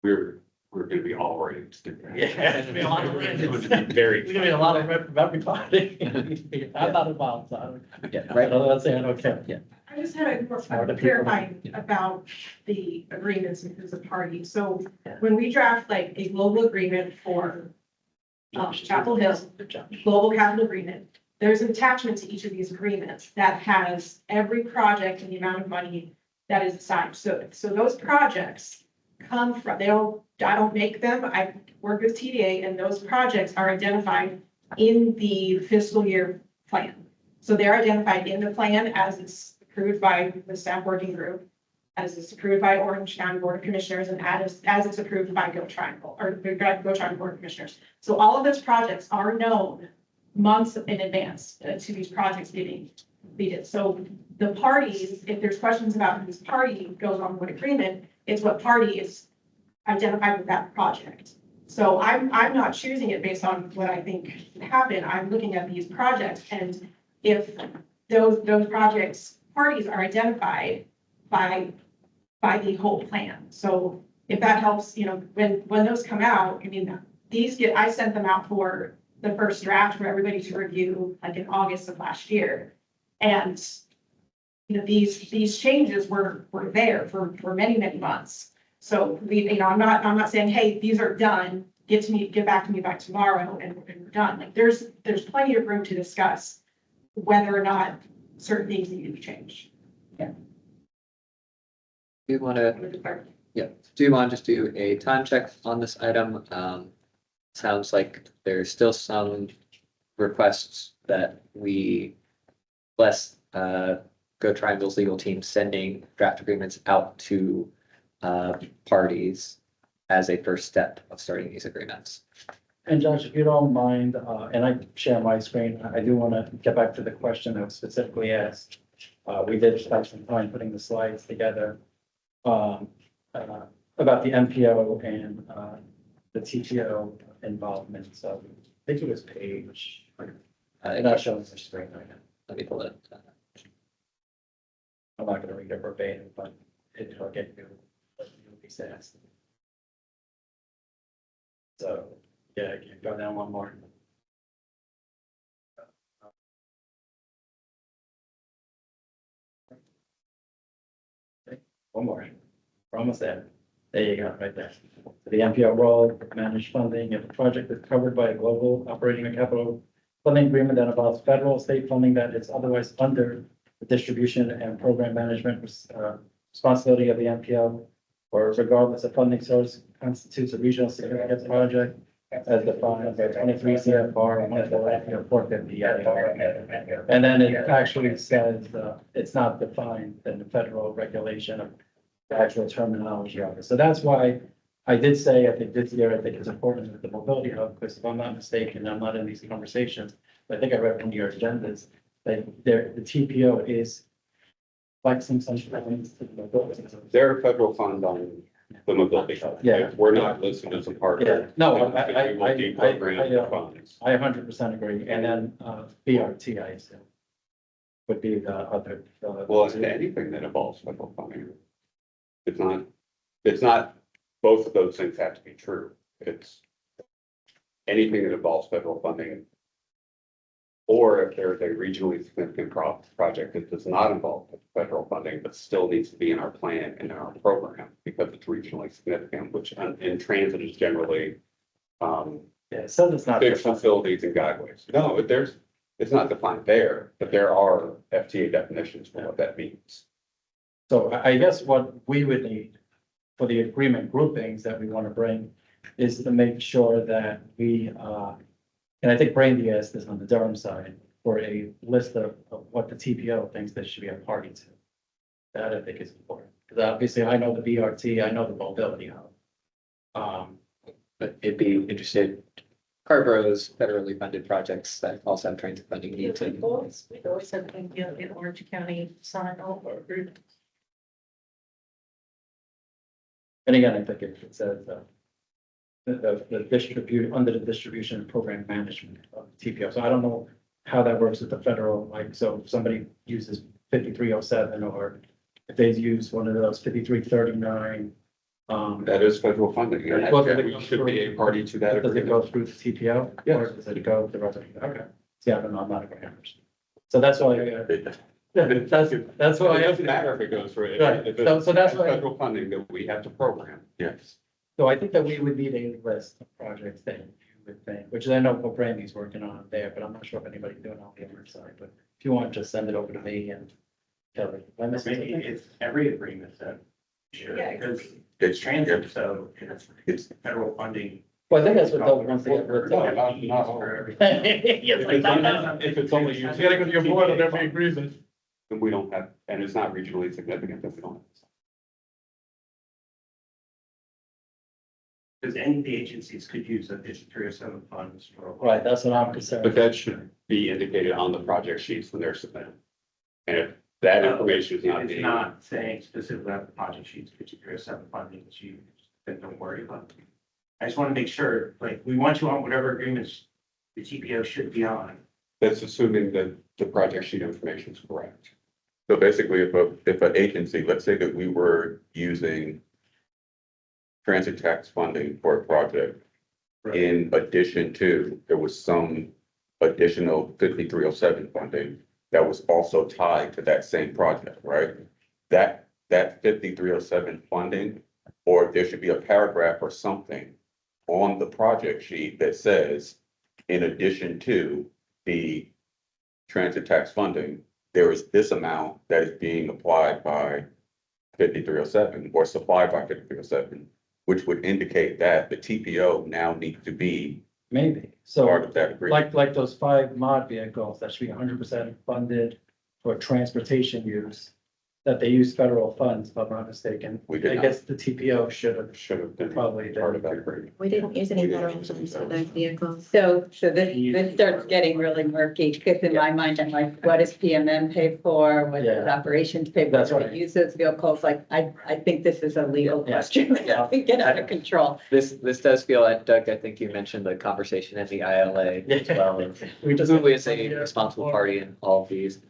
Speaker 12: We're we're gonna be all ready to do that.
Speaker 7: Yeah, it's gonna be a lot of red.
Speaker 12: It's going to be very.
Speaker 7: There's gonna be a lot of red from everybody. I'm not involved, so I don't,
Speaker 1: Yeah,
Speaker 7: I
Speaker 1: right.
Speaker 7: don't say I don't care. Yeah.
Speaker 14: I just had a
Speaker 7: Smarter
Speaker 14: question
Speaker 7: people.
Speaker 14: clarifying about the agreements and who's a party. So when we draft like a global agreement for Chapel Hill, global capital agreement, there's an attachment to each of these agreements that has every project and the amount of money that is assigned. So those projects come from, I don't make them, I work with TDA, and those projects are identified in the fiscal year plan. So they're identified in the plan as it's approved by the staff working group, as it's approved by Orange County Board of Commissioners, and as it's approved by Go Triangle, or Go Triangle Board of Commissioners. So all of those projects are known months in advance to these projects getting completed. So the parties, if there's questions about whose party goes on what agreement, it's what party is identified with that project. So I'm not choosing it based on what I think should happen. I'm looking at these projects, and if those projects parties are identified by the whole plan. So if that helps, when those come out, I mean, I sent them out for the first draft for everybody to review, like in August of last year. And, these changes were there for many, many months. So I'm not saying, hey, these are done, get back to me by tomorrow and we're done. Like there's plenty of room to discuss whether or not certain things need to be changed.
Speaker 1: Do you want to, do you want to just do a time check on this item? Sounds like there's still some requests that we bless Go Triangle's legal team sending draft agreements out to parties as a first step of starting these agreements.
Speaker 7: And Josh, if you don't mind, and I share my screen, I do want to get back to the question that was specifically asked. We did spend some time putting the slides together about the MPO and the TPO involvement. So I think it was page, I'm not showing the screen right now.
Speaker 1: Let me pull it.
Speaker 7: I'm not going to read it verbatim, but it'll get you what you'll be asked. So, yeah, you can go down one more. Okay, one more. We're almost there. There you go, right there. The MPO role, manage funding. If a project is covered by a global operating or capital funding agreement that involves federal, state funding that is otherwise under the distribution and program management responsibility of the MPO, or regardless of funding source, constitutes a regional significance project as defined by 23 CFR 450. And then it actually says it's not defined in the federal regulation of the actual terminology of it. So that's why I did say, I think this year, I think it's important with the mobility hub, because if I'm not mistaken, I'm not in these conversations, but I think I read from your agendas, that the TPO is flexing some things to the mobility hub.
Speaker 12: They're a federal fund on the mobility hub.
Speaker 7: Yeah.
Speaker 12: We're not listed as a partner.
Speaker 7: Yeah, no,
Speaker 12: We will deprogram the funds.
Speaker 7: I 100% agree. And then BRT, I assume, would be the other.
Speaker 12: Well, it's anything that involves federal funding. It's not, both of those things have to be true. It's anything that involves federal funding. Or if there's a regionally significant project that does not involve federal funding, but still needs to be in our plan and in our program because it's regionally significant, which in transit is generally
Speaker 7: Yeah, so it's not.
Speaker 12: big facilities and guideways. No, it's not defined there, but there are FTA definitions for what that means.
Speaker 7: So I guess what we would need for the agreement groupings that we want to bring is to make sure that we, and I think Brandy asked this on the Durham side, for a list of what the TPO thinks they should be a party to. That I think is important, because obviously I know the BRT, I know the mobility hub.
Speaker 1: But it'd be interested, Carborough's federally funded projects that also have transit funding need to.
Speaker 14: We've always had them in Orange County sign all of our agreements.
Speaker 7: And again, I think it says, the distribute, under the distribution and program management of TPO. So I don't know how that works with the federal, like, so if somebody uses 5307, or if they use one of those 5339,
Speaker 12: That is federal funding. and
Speaker 7: Well, does it
Speaker 12: We
Speaker 7: go
Speaker 12: should be
Speaker 7: through-
Speaker 12: a party to that
Speaker 7: Does it
Speaker 12: agreement.
Speaker 7: go through the TPO?
Speaker 12: Yes.
Speaker 7: Or does it go the revenue? Okay. See, I don't know, I'm not a grammar. So that's why, that's why
Speaker 12: It
Speaker 7: I
Speaker 12: doesn't matter if it goes through. If
Speaker 7: Right.
Speaker 12: it's
Speaker 7: So that's why-
Speaker 12: federal funding that we have to program.
Speaker 5: Yes.
Speaker 7: So I think that we would need a list of projects that you would think, which I know what Brandy's working on there, but I'm not sure if anybody's doing it on the other side, but if you want, just send it over to me and tell me. Am I missing something?
Speaker 15: It's every agreement that, sure, because
Speaker 5: It's
Speaker 15: transit, so
Speaker 5: It's-
Speaker 15: it's federal funding.
Speaker 7: Well, I think that's what Doug wants to get rid
Speaker 12: No,
Speaker 7: of.
Speaker 12: not all.
Speaker 15: For everything.
Speaker 12: If it's only used.
Speaker 7: You gotta go to your board on every agreement.
Speaker 12: Then we don't have, and it's not regionally significant that we don't.
Speaker 15: Because any of the agencies could use additional 307 funds for.
Speaker 7: Right, that's what I'm concerned.
Speaker 12: But that should be indicated on the project sheets when they're submitted. And if that information is not
Speaker 15: It's
Speaker 12: being.
Speaker 15: not saying specifically on the project sheets, but you 307 funding that you, then don't worry about it. I just want to make sure, like, we want you on whatever agreements the TPO should be on.
Speaker 12: That's assuming that the project sheet information is correct.
Speaker 5: So basically, if an agency, let's say that we were using transit tax funding for a project, in addition to, there was some additional 5307 funding that was also tied to that same project, right? That 5307 funding, or there should be a paragraph or something on the project sheet that says, in addition to the transit tax funding, there is this amount that is being applied by 5307 or supplied by 5307, which would indicate that the TPO now needs to be
Speaker 7: Maybe,
Speaker 5: part
Speaker 7: so
Speaker 5: of that agreement.
Speaker 7: like those 5 mod vehicles, that should be 100% funded for transportation use. That they use federal funds, if I'm not mistaken.
Speaker 5: We did
Speaker 7: I
Speaker 5: not.
Speaker 7: guess the TPO should have
Speaker 12: Should have been
Speaker 7: probably
Speaker 12: part of
Speaker 7: been.
Speaker 12: that agreement.
Speaker 2: We didn't use any
Speaker 5: We didn't
Speaker 2: federal
Speaker 5: use any
Speaker 2: funds for
Speaker 5: federal
Speaker 2: those vehicles.
Speaker 4: So this starts getting really murky, because in my mind, I'm like, what does PMM pay for? What does
Speaker 7: Yeah.
Speaker 4: operations pay for?
Speaker 7: That's
Speaker 4: Do they
Speaker 7: right.
Speaker 4: use those vehicles? Like, I think this is a legal
Speaker 7: Yeah.
Speaker 4: question.
Speaker 1: Yeah.
Speaker 4: We get out of control.
Speaker 1: This does feel, and Doug, I think you mentioned the conversation in the ILA as well, and
Speaker 7: We just.
Speaker 1: who is a responsible party in all of these.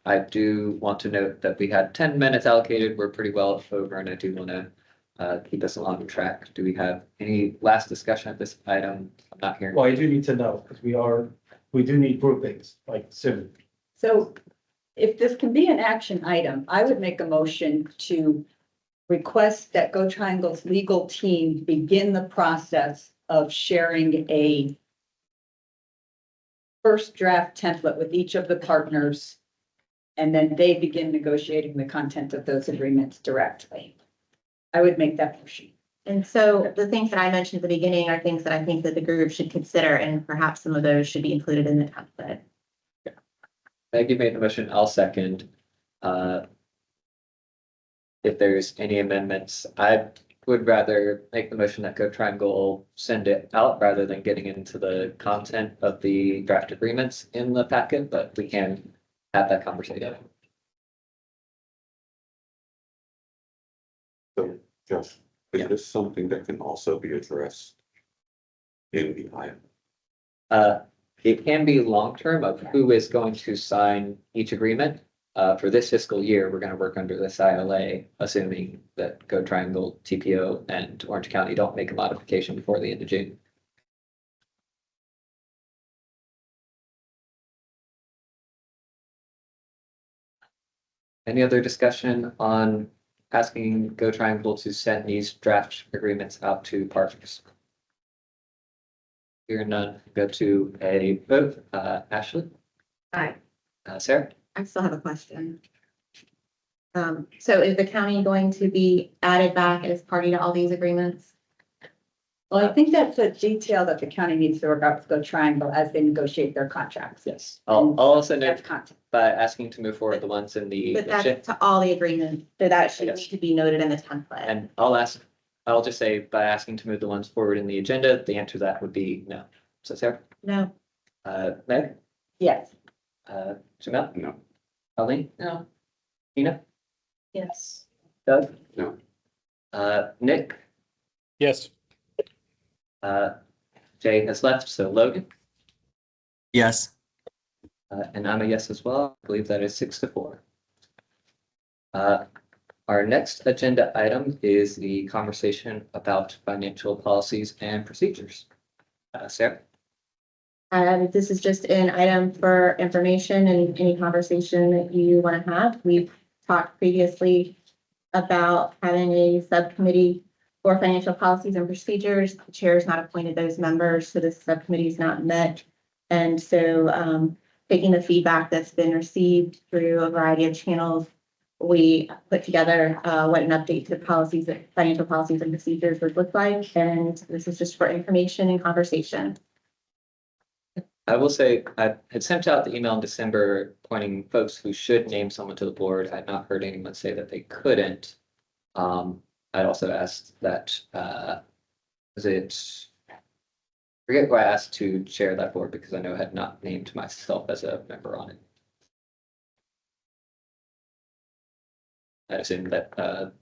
Speaker 1: I do want to note that we had 10 minutes allocated. We're pretty well over, and I do want to keep us on track. Do we have any last discussion at this item? I'm not hearing.
Speaker 7: Well, I do need to know, because we do need groupings, like soon.
Speaker 4: So if this can be an action item, I would make a motion to request that Go Triangle's legal team begin the process of sharing a first draft template with each of the partners. And then they begin negotiating the content of those agreements directly. I would make that motion.
Speaker 2: And so the things that I mentioned at the beginning are things that I think that the group should consider, and perhaps some of those should be included in the template.
Speaker 1: Maggie made the motion, I'll second. If there's any amendments, I would rather make the motion that Go Triangle send it out rather than getting into the content of the draft agreements in the packet, but we can have that conversation.
Speaker 5: So, Josh, is this something that can also be addressed in the item?
Speaker 1: It can be long-term of who is going to sign each agreement. For this fiscal year, we're gonna work under this ILA, assuming that Go Triangle, TPO, and Orange County don't make a modification before the end of June. Any other discussion on asking Go Triangle to send these draft agreements out to partners? Hear none, go to a vote. Ashley?
Speaker 2: Aye.
Speaker 1: Sarah?
Speaker 2: I still have a question. So is the county going to be added back as party to all these agreements?
Speaker 4: Well, I think that's a detail that the county needs to work out with Go Triangle as they negotiate their contracts.
Speaker 1: Yes. I'll also
Speaker 4: That's
Speaker 1: note
Speaker 4: content.
Speaker 1: by asking to move forward the ones in the.
Speaker 2: But that's to all the agreements, so that should
Speaker 1: Yes.
Speaker 2: need to be noted in the template.
Speaker 1: And I'll just say by asking to move the ones forward in the agenda, the answer to that would be no. So Sarah,
Speaker 2: No,
Speaker 1: Meg,
Speaker 4: Yes.
Speaker 1: Jamel,
Speaker 5: No.
Speaker 1: Colleen,
Speaker 6: No.
Speaker 1: Tina,
Speaker 14: Yes.
Speaker 1: Doug?
Speaker 5: No.
Speaker 1: Nick,
Speaker 8: Yes.
Speaker 1: Jay has left, so Logan,
Speaker 10: Yes.
Speaker 1: and I'm a yes as well. I believe that is 6-4. Our next agenda item is the conversation about financial policies and procedures. Sarah?
Speaker 2: This is just an item for information and any conversation that you want to have. We've talked previously about having a subcommittee for financial policies and procedures. The chair has not appointed those members, so this subcommittee is not met. And so taking the feedback that's been received through a variety of channels, we put together what an update to policies, financial policies and procedures would look like. And this is just for information and conversation.
Speaker 1: I will say, I had sent out the email in December pointing folks who should name someone to the board. I had not heard anyone say that they couldn't. I'd also asked that, forget who I asked to chair that board because I know I had not named myself as a member on it. I assume that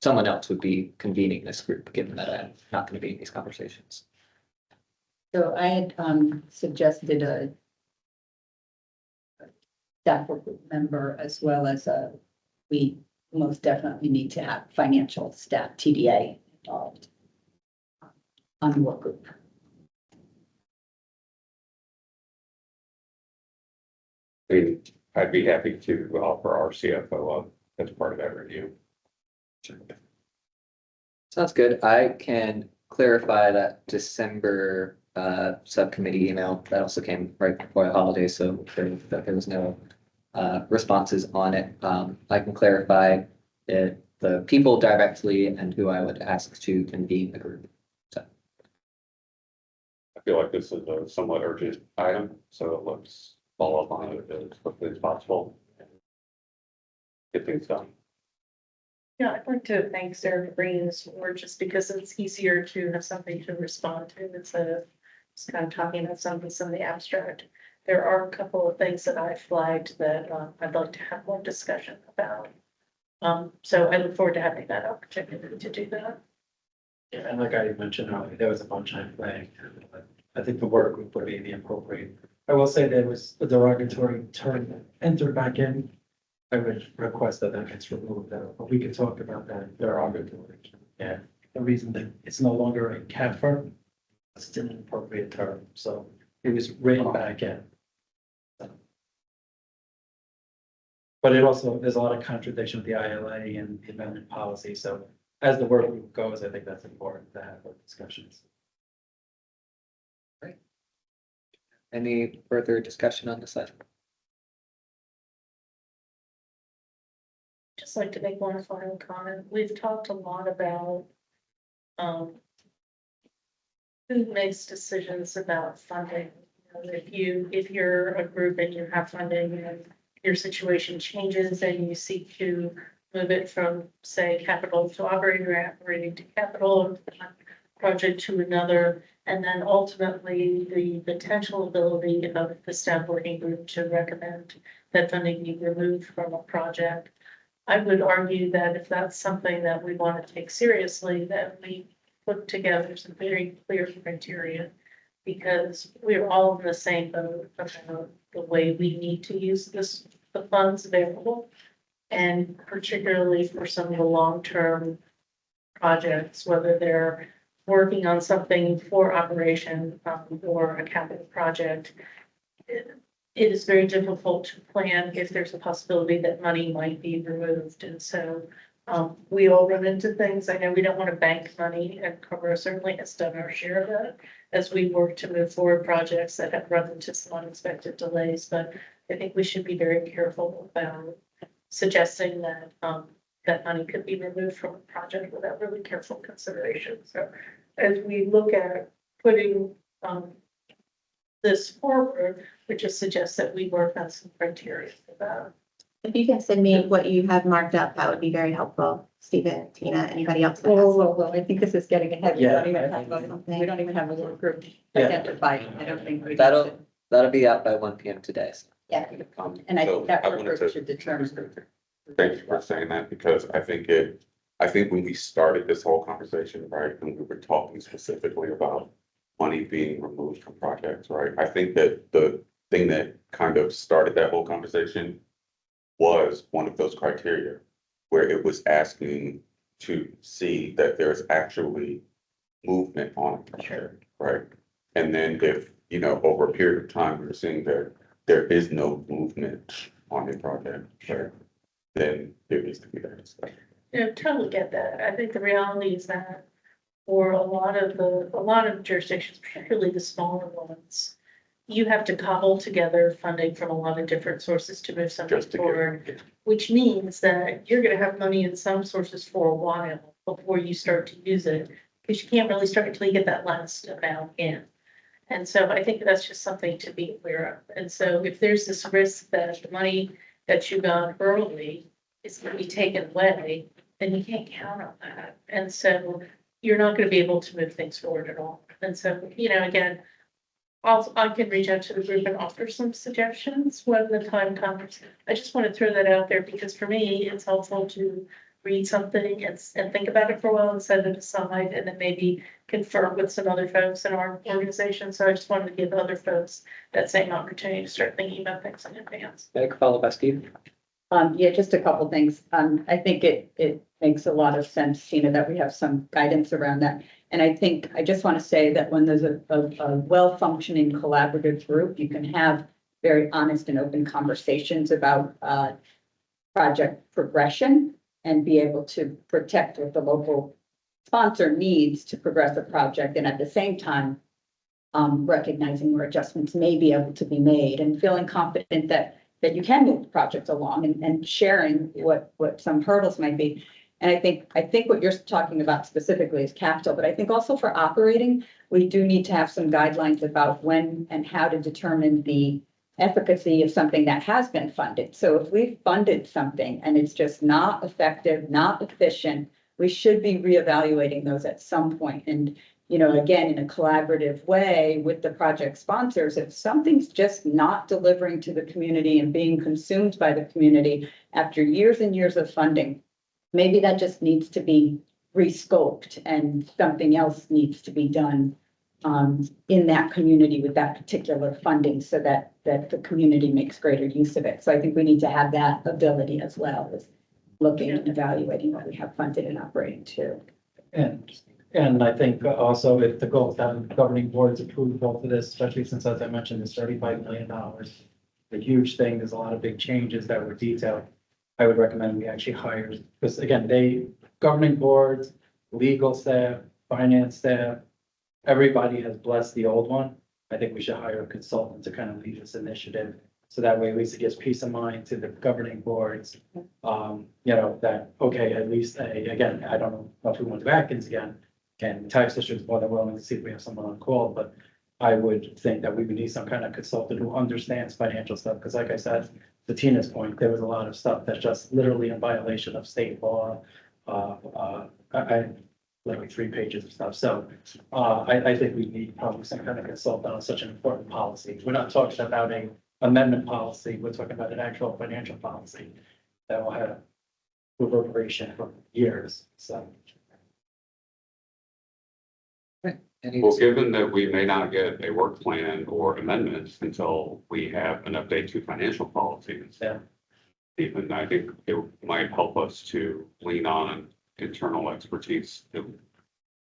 Speaker 1: someone else would be convening this group, given that I'm not going to be in these conversations.
Speaker 4: So I had suggested a staff work group member as well as we most definitely need to have financial staff TDA involved on the work group.
Speaker 12: I mean, I'd be happy to offer our CFO up as part of that review.
Speaker 1: Sounds good. I can clarify that December subcommittee email that also came right before the holiday, so there was no responses on it. I can clarify the people directly and who I would ask to convene the group. So
Speaker 12: I feel like this is a somewhat urgent item, so let's follow up on it as quickly as possible. And get things done.
Speaker 14: Yeah, I'd like to thank Sarah for bringing this forward just because it's easier to have something to respond to instead of just kind of talking about some of the abstract. There are a couple of things that I flagged that I'd like to have more discussion about. So I look forward to having that opportunity to do that.
Speaker 7: Yeah, and like I mentioned earlier, there was a bunch I flagged. I think the work group would be the appropriate. I will say there was a derogatory term that entered back in. I would request that that gets removed, but we could talk about that derogatory. Yeah, the reason that it's no longer a CAFR, it's still an appropriate term, so it was written back in. But it also, there's a lot of contradiction with the ILA and the amendment policy, so as the work group goes, I think that's important to have those discussions.
Speaker 1: any further discussion on this item?
Speaker 14: Just like to make one final comment. We've talked a lot about who makes decisions about funding. You know, if you're a group and you have funding and your situation changes and you seek to move it from, say, capital to operating or operating to capital project to another, and then ultimately the potential ability of the staff working group to recommend that funding be removed from a project. I would argue that if that's something that we want to take seriously, that we put together some very clear criteria, because we're all in the same boat about the way we need to use the funds available. And particularly for some of the long-term projects, whether they're working on something for operation or a capital project, it is very difficult to plan if there's a possibility that money might be removed. And so we all run into things. I know we don't want to bank money, and Cobra certainly has done our share of that as we work to move forward projects that have run into some unexpected delays. But I think we should be very careful about suggesting that that money could be removed from a project without really careful consideration. So as we look at putting this forward, we just suggest that we work on some criteria for that.
Speaker 2: If you can send me what you have marked up, that would be very helpful. Stephen, Tina, anybody else?
Speaker 4: Well, I think this is getting ahead. We
Speaker 7: Yeah.
Speaker 4: don't even have a work group identified. I don't think. we
Speaker 1: That'll be out by 1 p.m. today. So.
Speaker 4: Yeah, and I
Speaker 5: So
Speaker 4: think that
Speaker 5: I
Speaker 4: work
Speaker 5: wanted
Speaker 4: group
Speaker 5: to-
Speaker 4: should determine.
Speaker 5: Thank you for saying that, because I think when we started this whole conversation, right, and we were talking specifically about money being removed from projects, right? I think that the thing that kind of started that whole conversation was one of those criteria. where it was asking to see that there's actually movement on it.
Speaker 7: Sure.
Speaker 5: Right? And then if, over a period of time, we're seeing that there is no movement on a project,
Speaker 7: Sure.
Speaker 5: then there needs to be that discussion.
Speaker 14: Totally get that. I think the reality is that for a lot of jurisdictions, particularly the smaller ones, you have to cobble together funding from a lot of different sources to move something
Speaker 5: Just to
Speaker 14: forward,
Speaker 5: get,
Speaker 14: which means that you're gonna have money in some sources for a while before you start to use it, because you can't really start until you get that last amount in. And so I think that's just something to be aware of. And so if there's this risk that the money that you got early is gonna be taken away, then you can't count on that. And so you're not gonna be able to move things forward at all. And so, again, I can reach out to the group and offer some suggestions when the time comes. I just want to throw that out there because for me, it's helpful to read something and think about it for a while and set it aside and then maybe confer with some other folks in our organization. So I just wanted to give other folks that same opportunity to start thinking about things in advance.
Speaker 1: Meg, followed by Steve.
Speaker 4: Yeah, just a couple things. I think it makes a lot of sense, Tina, that we have some guidance around that. And I think, I just want to say that when there's a well-functioning collaborative group, you can have very honest and open conversations about project progression and be able to protect what the local sponsor needs to progress a project. And at the same time, recognizing where adjustments may be able to be made and feeling confident that you can move the project along and sharing what some hurdles might be. And I think what you're talking about specifically is capital, but I think also for operating, we do need to have some guidelines about when and how to determine the efficacy of something that has been funded. So if we've funded something and it's just not effective, not efficient, we should be reevaluating those at some point. And, again, in a collaborative way with the project sponsors, if something's just not delivering to the community and being consumed by the community after years and years of funding, maybe that just needs to be rescoped and something else needs to be done in that community with that particular funding so that the community makes greater use of it. So I think we need to have that ability as well as looking and evaluating what we have funded and operating too.
Speaker 7: And I think also if the goal to have governing boards approval for this, especially since, as I mentioned, it's $35 million, the huge thing, there's a lot of big changes that were detailed. I would recommend we actually hire, because again, governing boards, legal staff, finance staff, everybody has blessed the old one. I think we should hire a consultant to kind of lead this initiative. So that way at least it gives peace of mind to the governing boards. That, okay, at least, again, I don't know if we want to Atkins again. And the tax district is more than willing to see if we have someone on call, but I would think that we would need some kind of consultant who understands financial stuff. Because like I said, to Tina's point, there was a lot of stuff that's just literally in violation of state law. Literally 3 pages of stuff. So I think we need probably some kind of consultant on such an important policy. We're not talking about an amendment policy. We're talking about an actual financial policy that will have reverberation for years. So.
Speaker 12: Well, given that we may not get a work plan or amendments until we have an update to financial policies.
Speaker 7: Yeah.
Speaker 12: Even I think it might help us to lean on internal expertise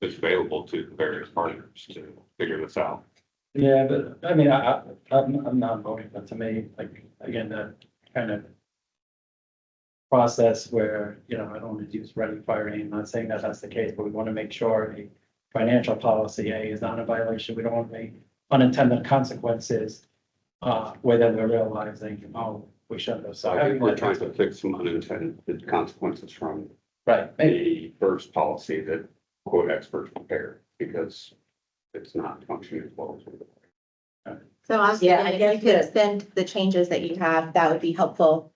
Speaker 12: that's available to the various partners to figure this out.
Speaker 7: Yeah, but I mean, I'm not voting, but to me, like, again, that kind of process where, I don't want to use ready, fire, aim. I'm not saying that that's the case, but we want to make sure a financial policy is not a violation. We don't want to make unintended consequences where then we're realizing, oh, we shouldn't have. So
Speaker 12: I think we're trying to fix some unintended consequences from the first policy that quote experts prepared because it's not functioning as well as we would.
Speaker 2: So Austin, if you could send the changes that you have, that would be helpful.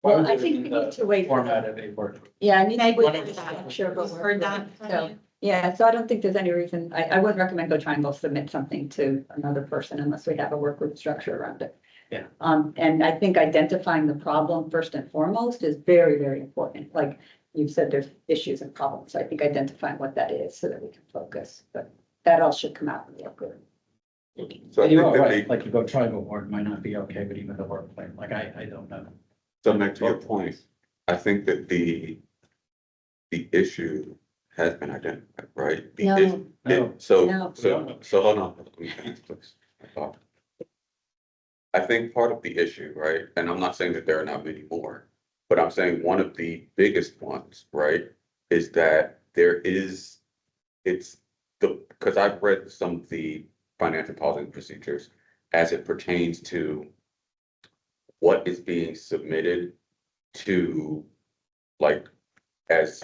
Speaker 4: Well, I think we need to wait for
Speaker 7: format
Speaker 4: that.
Speaker 7: of a word.
Speaker 4: Yeah, I need to wait
Speaker 2: Heard
Speaker 4: for
Speaker 2: that.
Speaker 4: that. Sure, but
Speaker 2: Heard that.
Speaker 4: So, yeah, so I don't think there's any reason, I wouldn't recommend go try and go submit something to another person unless we have a work group structure around it.
Speaker 7: Yeah.
Speaker 4: And I think identifying the problem first and foremost is very, very important. Like you've said, there's issues and problems. So I think identifying what that is so that we can focus, but that all should come out in the work group.
Speaker 5: So I
Speaker 7: You
Speaker 5: think
Speaker 7: are
Speaker 5: that
Speaker 7: right, like you go tribal board might not be okay, but even the work plan, like I don't know.
Speaker 5: So Meg, to your point, I think that the issue has been identified, right? The
Speaker 4: No,
Speaker 5: is-
Speaker 7: no,
Speaker 5: So,
Speaker 4: no.
Speaker 5: so hold on, let me finish, please. I think part of the issue, right, and I'm not saying that there are not many more, but I'm saying one of the biggest ones, right, is that it's because I've read some of the financial policy procedures as it pertains to what is being submitted to, like, as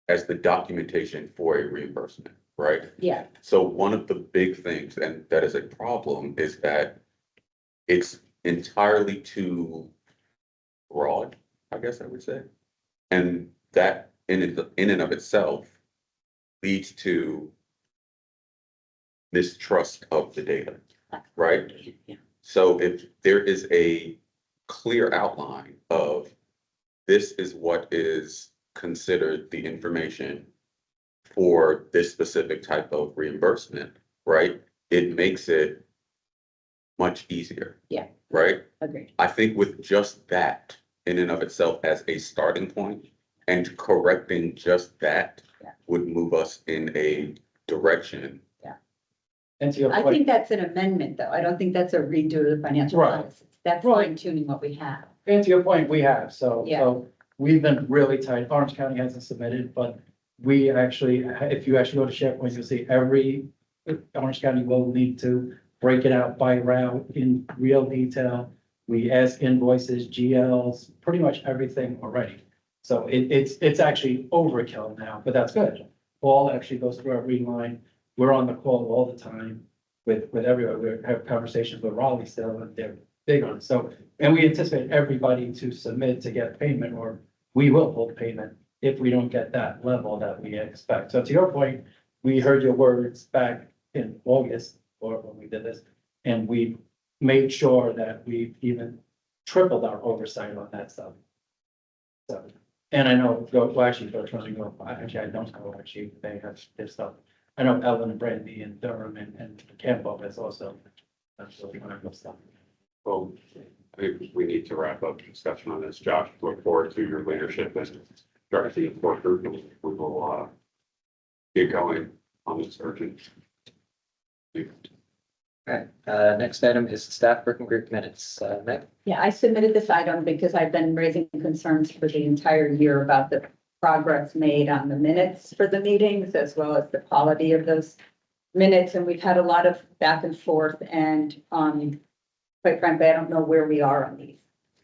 Speaker 5: the documentation for a reimbursement, right?
Speaker 4: Yeah,
Speaker 5: So one of the big things, and that is a problem, is that it's entirely too broad, I guess I would say. And that in and of itself leads to mistrust of the data, right? So if there is a clear outline of this is what is considered the information for this specific type of reimbursement, right? It makes it much easier.
Speaker 4: Yeah.
Speaker 5: Right?
Speaker 4: agreed.
Speaker 5: I think with just that in and of itself as a starting point and correcting just that
Speaker 4: Yeah.
Speaker 5: would move us in a direction.
Speaker 7: And to your
Speaker 4: I
Speaker 7: point,
Speaker 4: think that's an amendment, though. I don't think that's a redo of the financial
Speaker 7: Right.
Speaker 4: policies. That's
Speaker 7: Right.
Speaker 4: fine tuning what we have.
Speaker 7: and to your point, we have, so,
Speaker 4: Yeah.
Speaker 7: so we've been really tight. Orange County hasn't submitted, but we actually, if you actually go to SharePoint, you'll see Orange County will need to break it out by route in real detail. We ask invoices, GLs, pretty much everything already. So it's actually overkill now, but that's good. Paul actually goes through our read line. We're on the call all the time with everyone. We have conversations with Raleigh still, and they're big on it. So, and we anticipate everybody to submit to get payment, or we will hold payment if we don't get that level that we expect. So to your point, we heard your words back in August, or when we did this, and we made sure that we even tripled our oversight on that stuff. So, and I know, well, actually, actually, I don't know, actually, they have their stuff. I know Ellen and Brandy and Durham and Campbell is also. That's really one of those stuff.
Speaker 12: Well, I think we need to wrap up the discussion on this. Josh, look forward to your leadership and directing the support group. We will get going on this urgent.
Speaker 1: Alright, next item is staff working group minutes. Meg?
Speaker 4: Yeah, I submitted this item because I've been raising concerns for the entire year about the progress made on the minutes for the meetings, as well as the quality of those minutes. And we've had a lot of back and forth, and quite frankly, I don't know where we are on these.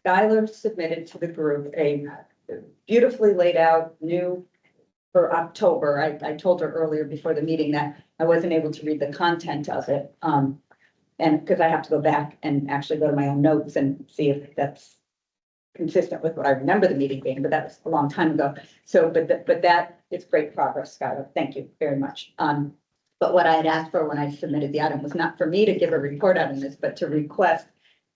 Speaker 4: Skylar submitted to the group a beautifully laid out new for October. I told her earlier before the meeting that I wasn't able to read the content of it. And because I have to go back and actually go to my own notes and see if that's consistent with what I remember the meeting being, but that was a long time ago. So, but that is great progress, Skylar. Thank you very much. But what I had asked for when I submitted the item was not for me to give a report on this, but to request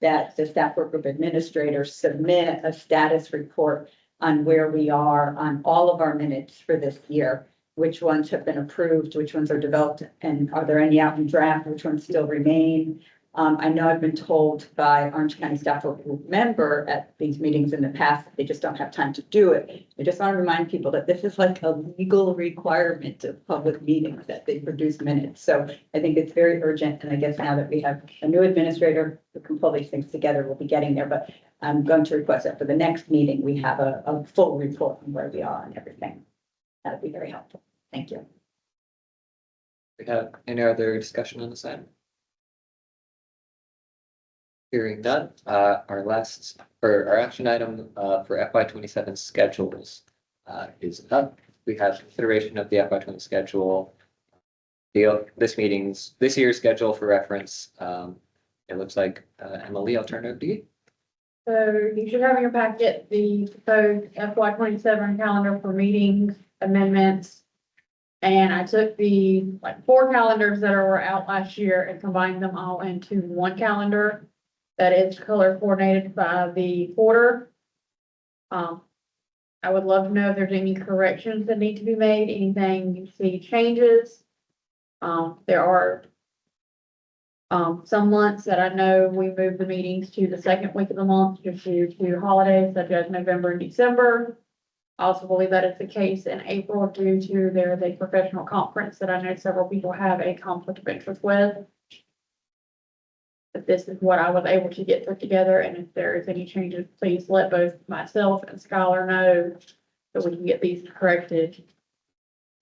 Speaker 4: that the staff work group administrator submit a status report on where we are on all of our minutes for this year. Which ones have been approved, which ones are developed, and are there any out in draft, which ones still remain? I know I've been told by Orange County staff work group member at these meetings in the past, that they just don't have time to do it. I just want to remind people that this is like a legal requirement of public meetings that they produce minutes. So I think it's very urgent, and I guess now that we have a new administrator who can pull these things together, we'll be getting there. But I'm going to request that for the next meeting, we have a full report on where we are and everything. That would be very helpful. Thank you.
Speaker 1: We have any other discussion on this item? Hearing none, our action item, for FY 27 schedules, is up. We have consideration of the FY 20 schedule. This year's schedule for reference. It looks like, Emily, I'll turn it over to you.
Speaker 3: So you should have in your packet the proposed FY 27 calendar for meetings, amendments. And I took the 4 calendars that were out last year and combined them all into one calendar that is color coordinated by the quarter. I would love to know if there's any corrections that need to be made, anything you see changes. There are Some months that I know we move the meetings to the second week of the month just due to holidays such as November and December. I also believe that is the case in April due to there's a professional conference that I know several people have a conflict of interest with. But this is what I was able to get put together, and if there is any changes, please let both myself and Skylar know so we can get these corrected.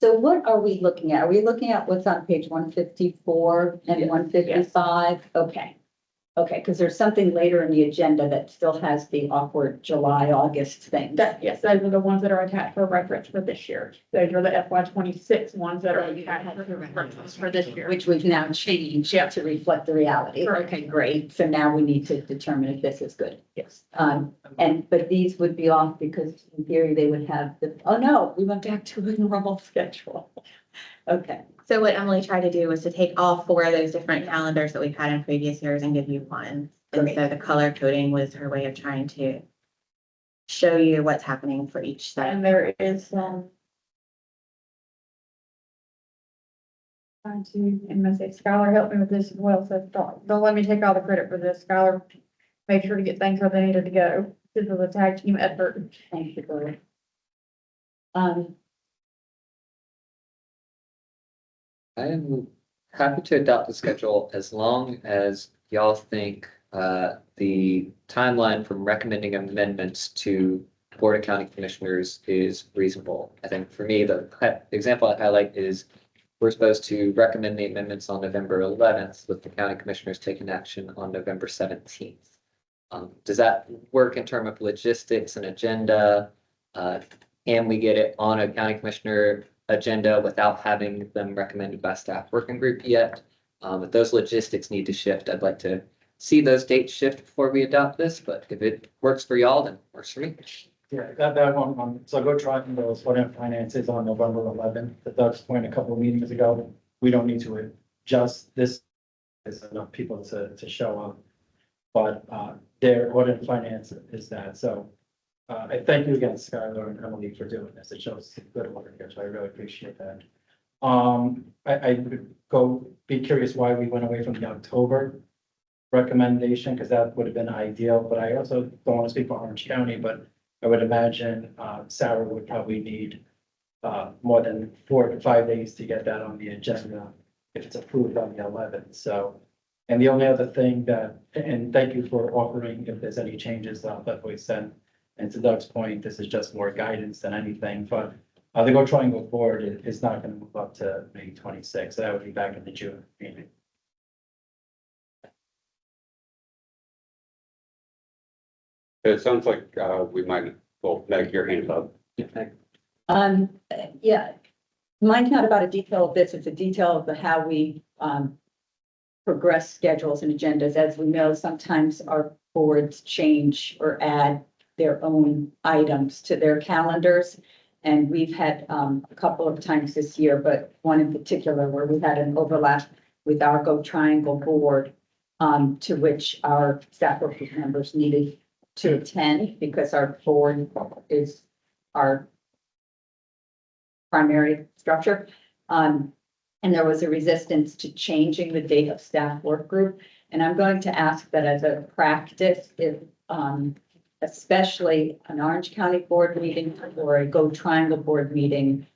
Speaker 4: So what are we looking at? Are we looking at what's on page 154 and
Speaker 3: Yes.
Speaker 4: 155? Okay. Okay, because there's something later in the agenda that still has the awkward July, August thing.
Speaker 3: That, yes, those are the ones that are attached for reference for this year. Those are the FY 26 ones that are attached for reference for this year.
Speaker 4: Which we've now changed
Speaker 3: Yeah.
Speaker 4: to reflect the reality.
Speaker 3: Correct.
Speaker 4: Okay, great. So now we need to determine if this is good.
Speaker 3: Yes.
Speaker 4: But these would be off because in theory they would have the, oh no, we went back to a normal schedule. Okay.
Speaker 2: So what Emily tried to do was to take all four of those different calendars that we've had in previous years and give you one. And
Speaker 4: Great.
Speaker 2: so the color coding was her way of trying to show you what's happening for each set.
Speaker 3: And there is some. Trying to, and I say Skylar helped me with this as well, so don't let me take all the credit for this. Skylar made sure to get things where they needed to go. This was a tag team effort.
Speaker 4: Thank you, Gloria.
Speaker 1: I am happy to adopt the schedule as long as y'all think the timeline from recommending amendments to Board of County Commissioners is reasonable. I think for me, the example I highlight is we're supposed to recommend the amendments on November 11th with the county commissioners taking action on November 17th. Does that work in terms of logistics and agenda? Can we get it on a county commissioner agenda without having them recommended by staff working group yet? If those logistics need to shift, I'd like to see those dates shift before we adopt this, but if it works for y'all, then it works for me.
Speaker 7: Yeah, that one, so go try and those whatever finances on November 11th. To Doug's point a couple of meetings ago, we don't need to adjust this. There's enough people to show up. But their audit finance is that, so I thank you again, Skylar and Emily, for doing this. It shows good work here, so I really appreciate that. I would be curious why we went away from the October recommendation, because that would have been ideal, but I also don't want to speak for Orange County, but I would imagine Sarah would probably need more than 4 to 5 days to get that on the agenda if it's approved on the 11th. So, and the only other thing that, and thank you for offering if there's any changes, that we send. And to Doug's point, this is just more guidance than anything, but the Go Triangle Board is not going to move up to May 26th. So that would be back in the June meeting.
Speaker 12: It sounds like, we might, well, Meg, your hand's up.
Speaker 4: Yeah, mine's not about a detail of this, it's a detail of how we progress schedules and agendas. As we know, sometimes our boards change or add their own items to their calendars. And we've had a couple of times this year, but one in particular where we had an overlap with our Go Triangle Board, to which our staff working members needed to attend because our board is our primary structure. And there was a resistance to changing the date of staff work group. And I'm going to ask that as a practice, if especially an Orange County board meeting or a Go Triangle board meeting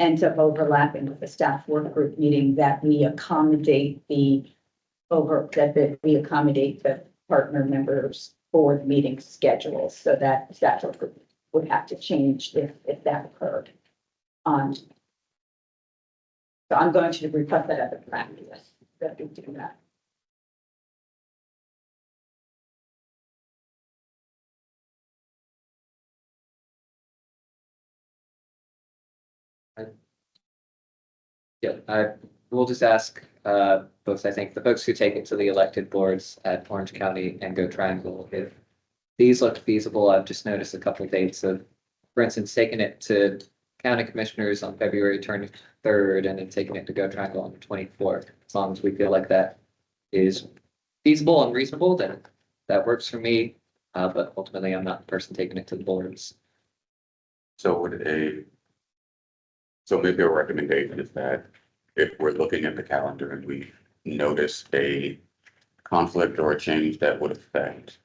Speaker 4: ends up overlapping with the staff work group meeting, that we accommodate the we accommodate the partner members' board meeting schedules, so that staff work group would have to change if that occurred. So I'm going to request that as a practice that we do that.
Speaker 1: Yeah, I will just ask folks, I think the folks who take it to the elected boards at Orange County and Go Triangle, if these look feasible, I've just noticed a couple of dates of, for instance, taking it to county commissioners on February 23rd and then taking it to Go Triangle on the 24th. As long as we feel like that is feasible and reasonable, then that works for me. But ultimately, I'm not the person taking it to the boards.
Speaker 5: So so maybe a recommendation is that if we're looking at the calendar and we notice a conflict or a change that would affect,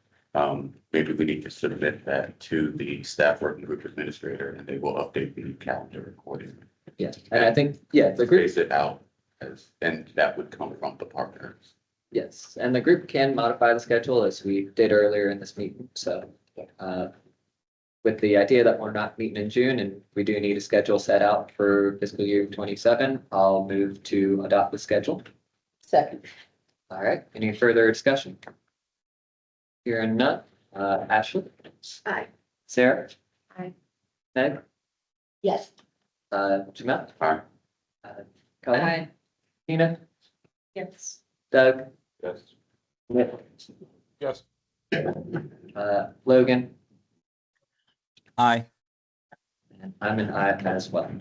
Speaker 5: maybe we need to submit that to the staff working group administrator and they will update the calendar accordingly.
Speaker 1: Yeah, and I think, yeah, the group,
Speaker 5: Phase it out as, and that would come from the partners.
Speaker 1: yes, and the group can modify the schedule as we did earlier in this meeting, so. With the idea that we're not meeting in June and we do need a schedule set out for fiscal year 27, I'll move to adopt the schedule.
Speaker 4: Second.
Speaker 1: All right, any further discussion? Hearing none, Ashley?
Speaker 14: Aye.
Speaker 1: Sarah?
Speaker 2: Aye.
Speaker 1: Meg?
Speaker 4: Yes.
Speaker 1: Jamel?
Speaker 5: Aye.
Speaker 1: Colin?
Speaker 6: Aye.
Speaker 1: Tina?
Speaker 6: Yes.
Speaker 1: Doug?
Speaker 5: Yes.
Speaker 1: Nick?
Speaker 5: Yes.
Speaker 1: Logan?
Speaker 10: Aye.
Speaker 1: And I'm an aye as well.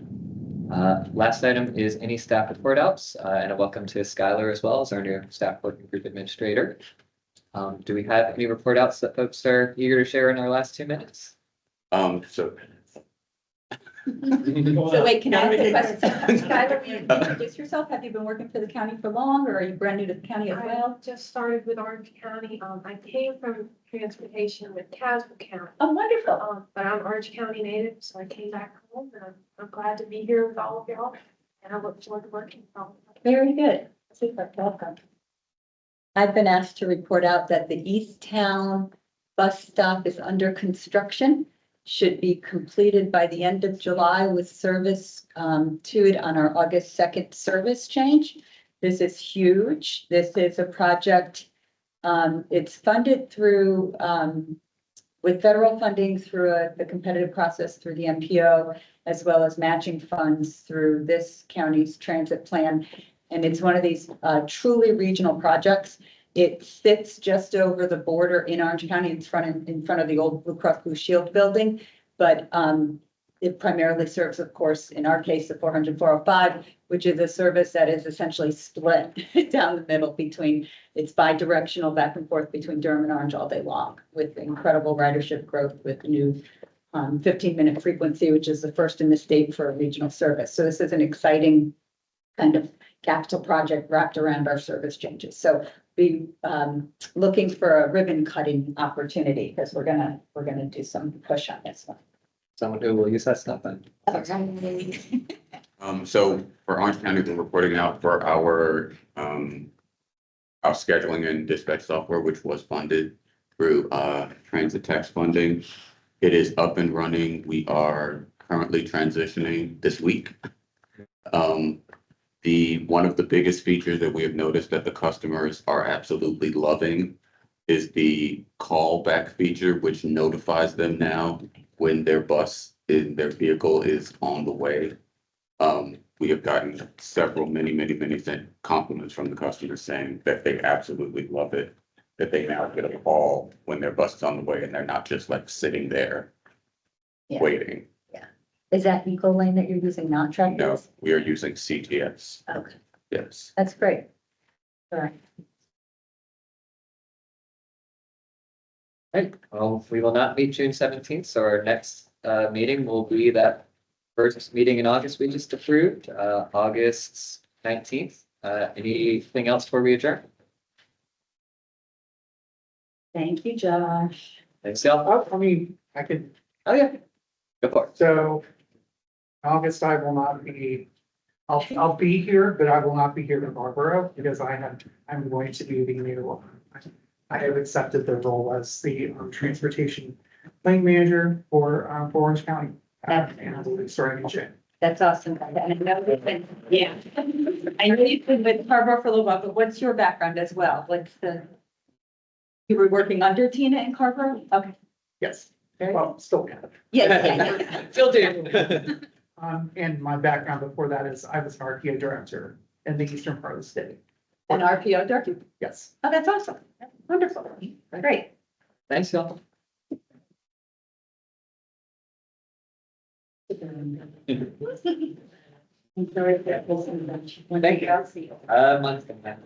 Speaker 1: Last item is any staff report outs, and a welcome to Skylar as well as our new staff working group administrator. Do we have any report outs that folks are eager to share in our last 2 minutes?
Speaker 5: So
Speaker 4: So wait, can I ask a question? Skylar, will you introduce yourself? Have you been working for the county for long, or are you brand new to the county as
Speaker 14: I
Speaker 4: well?
Speaker 14: just started with Orange County. I came from transportation with Caswell County.
Speaker 4: Oh, wonderful.
Speaker 14: But I'm Orange County native, so I came back home and I'm glad to be here with all of y'all. And I look forward to working with all of you.
Speaker 4: Very good. Super, welcome. I've been asked to report out that the East Town bus stop is under construction. Should be completed by the end of July with service to it on our August 2nd service change. This is huge. This is a project. It's funded through with federal funding through the competitive process through the MPO, as well as matching funds through this county's transit plan. And it's one of these truly regional projects. It sits just over the border in Orange County in front of the old Blue Cross Blue Shield building. But it primarily serves, of course, in our case, the 400-405, which is a service that is essentially split down the middle between, it's bi-directional back and forth between Durham and Orange all day long with incredible ridership growth with new 15-minute frequency, which is the first in the state for a regional service. So this is an exciting kind of capital project wrapped around our service changes. So be looking for a ribbon cutting opportunity because we're gonna do some push on this one.
Speaker 1: Someone who will use that stuff then.
Speaker 5: So for Orange County, we're reporting out for our scheduling and dispatch software, which was funded through transit tax funding. It is up and running. We are currently transitioning this week. One of the biggest features that we have noticed that the customers are absolutely loving is the callback feature, which notifies them now when their bus in their vehicle is on the way. We have gotten several, many compliments from the customers saying that they absolutely love it, that they now get a call when their bus is on the way and they're not just like sitting there
Speaker 4: Yeah.
Speaker 5: waiting.
Speaker 4: Is that Eco Lane that you're using, not
Speaker 5: No,
Speaker 4: Tractors?
Speaker 5: we are using CTS.
Speaker 4: Okay,
Speaker 5: Yes.
Speaker 4: that's great. All right.
Speaker 1: Right, well, we will not meet June 17th, so our next meeting will be that first meeting in August we just approved, August 19th. Anything else before we adjourn?
Speaker 4: Thank you, Josh.
Speaker 1: Thanks, y'all.
Speaker 16: I mean, I could,
Speaker 1: Oh, yeah. Go for it.
Speaker 16: so August, I will not be, I'll be here, but I will not be here in Marlboro because I'm going to be the new, I have accepted the role as the transportation lane manager for Orange County. And I will be starting in June.
Speaker 4: That's awesome. And I know you've been, yeah. I know you've been with Harbor for a little while, but what's your background as well? You were working under Tina in Carver? Okay.
Speaker 16: Yes,
Speaker 4: Very
Speaker 16: well, still kind of.
Speaker 4: Yeah.
Speaker 1: Still do.
Speaker 16: And my background before that is I was an RPO director in the eastern part of the state.
Speaker 4: An RPO director?
Speaker 16: Yes.
Speaker 4: Oh, that's awesome. Wonderful. Great.
Speaker 1: Thanks, y'all.
Speaker 4: I'm sorry if that wasn't much.
Speaker 1: Thank you.
Speaker 4: I'll see you.
Speaker 1: Mine's gonna happen.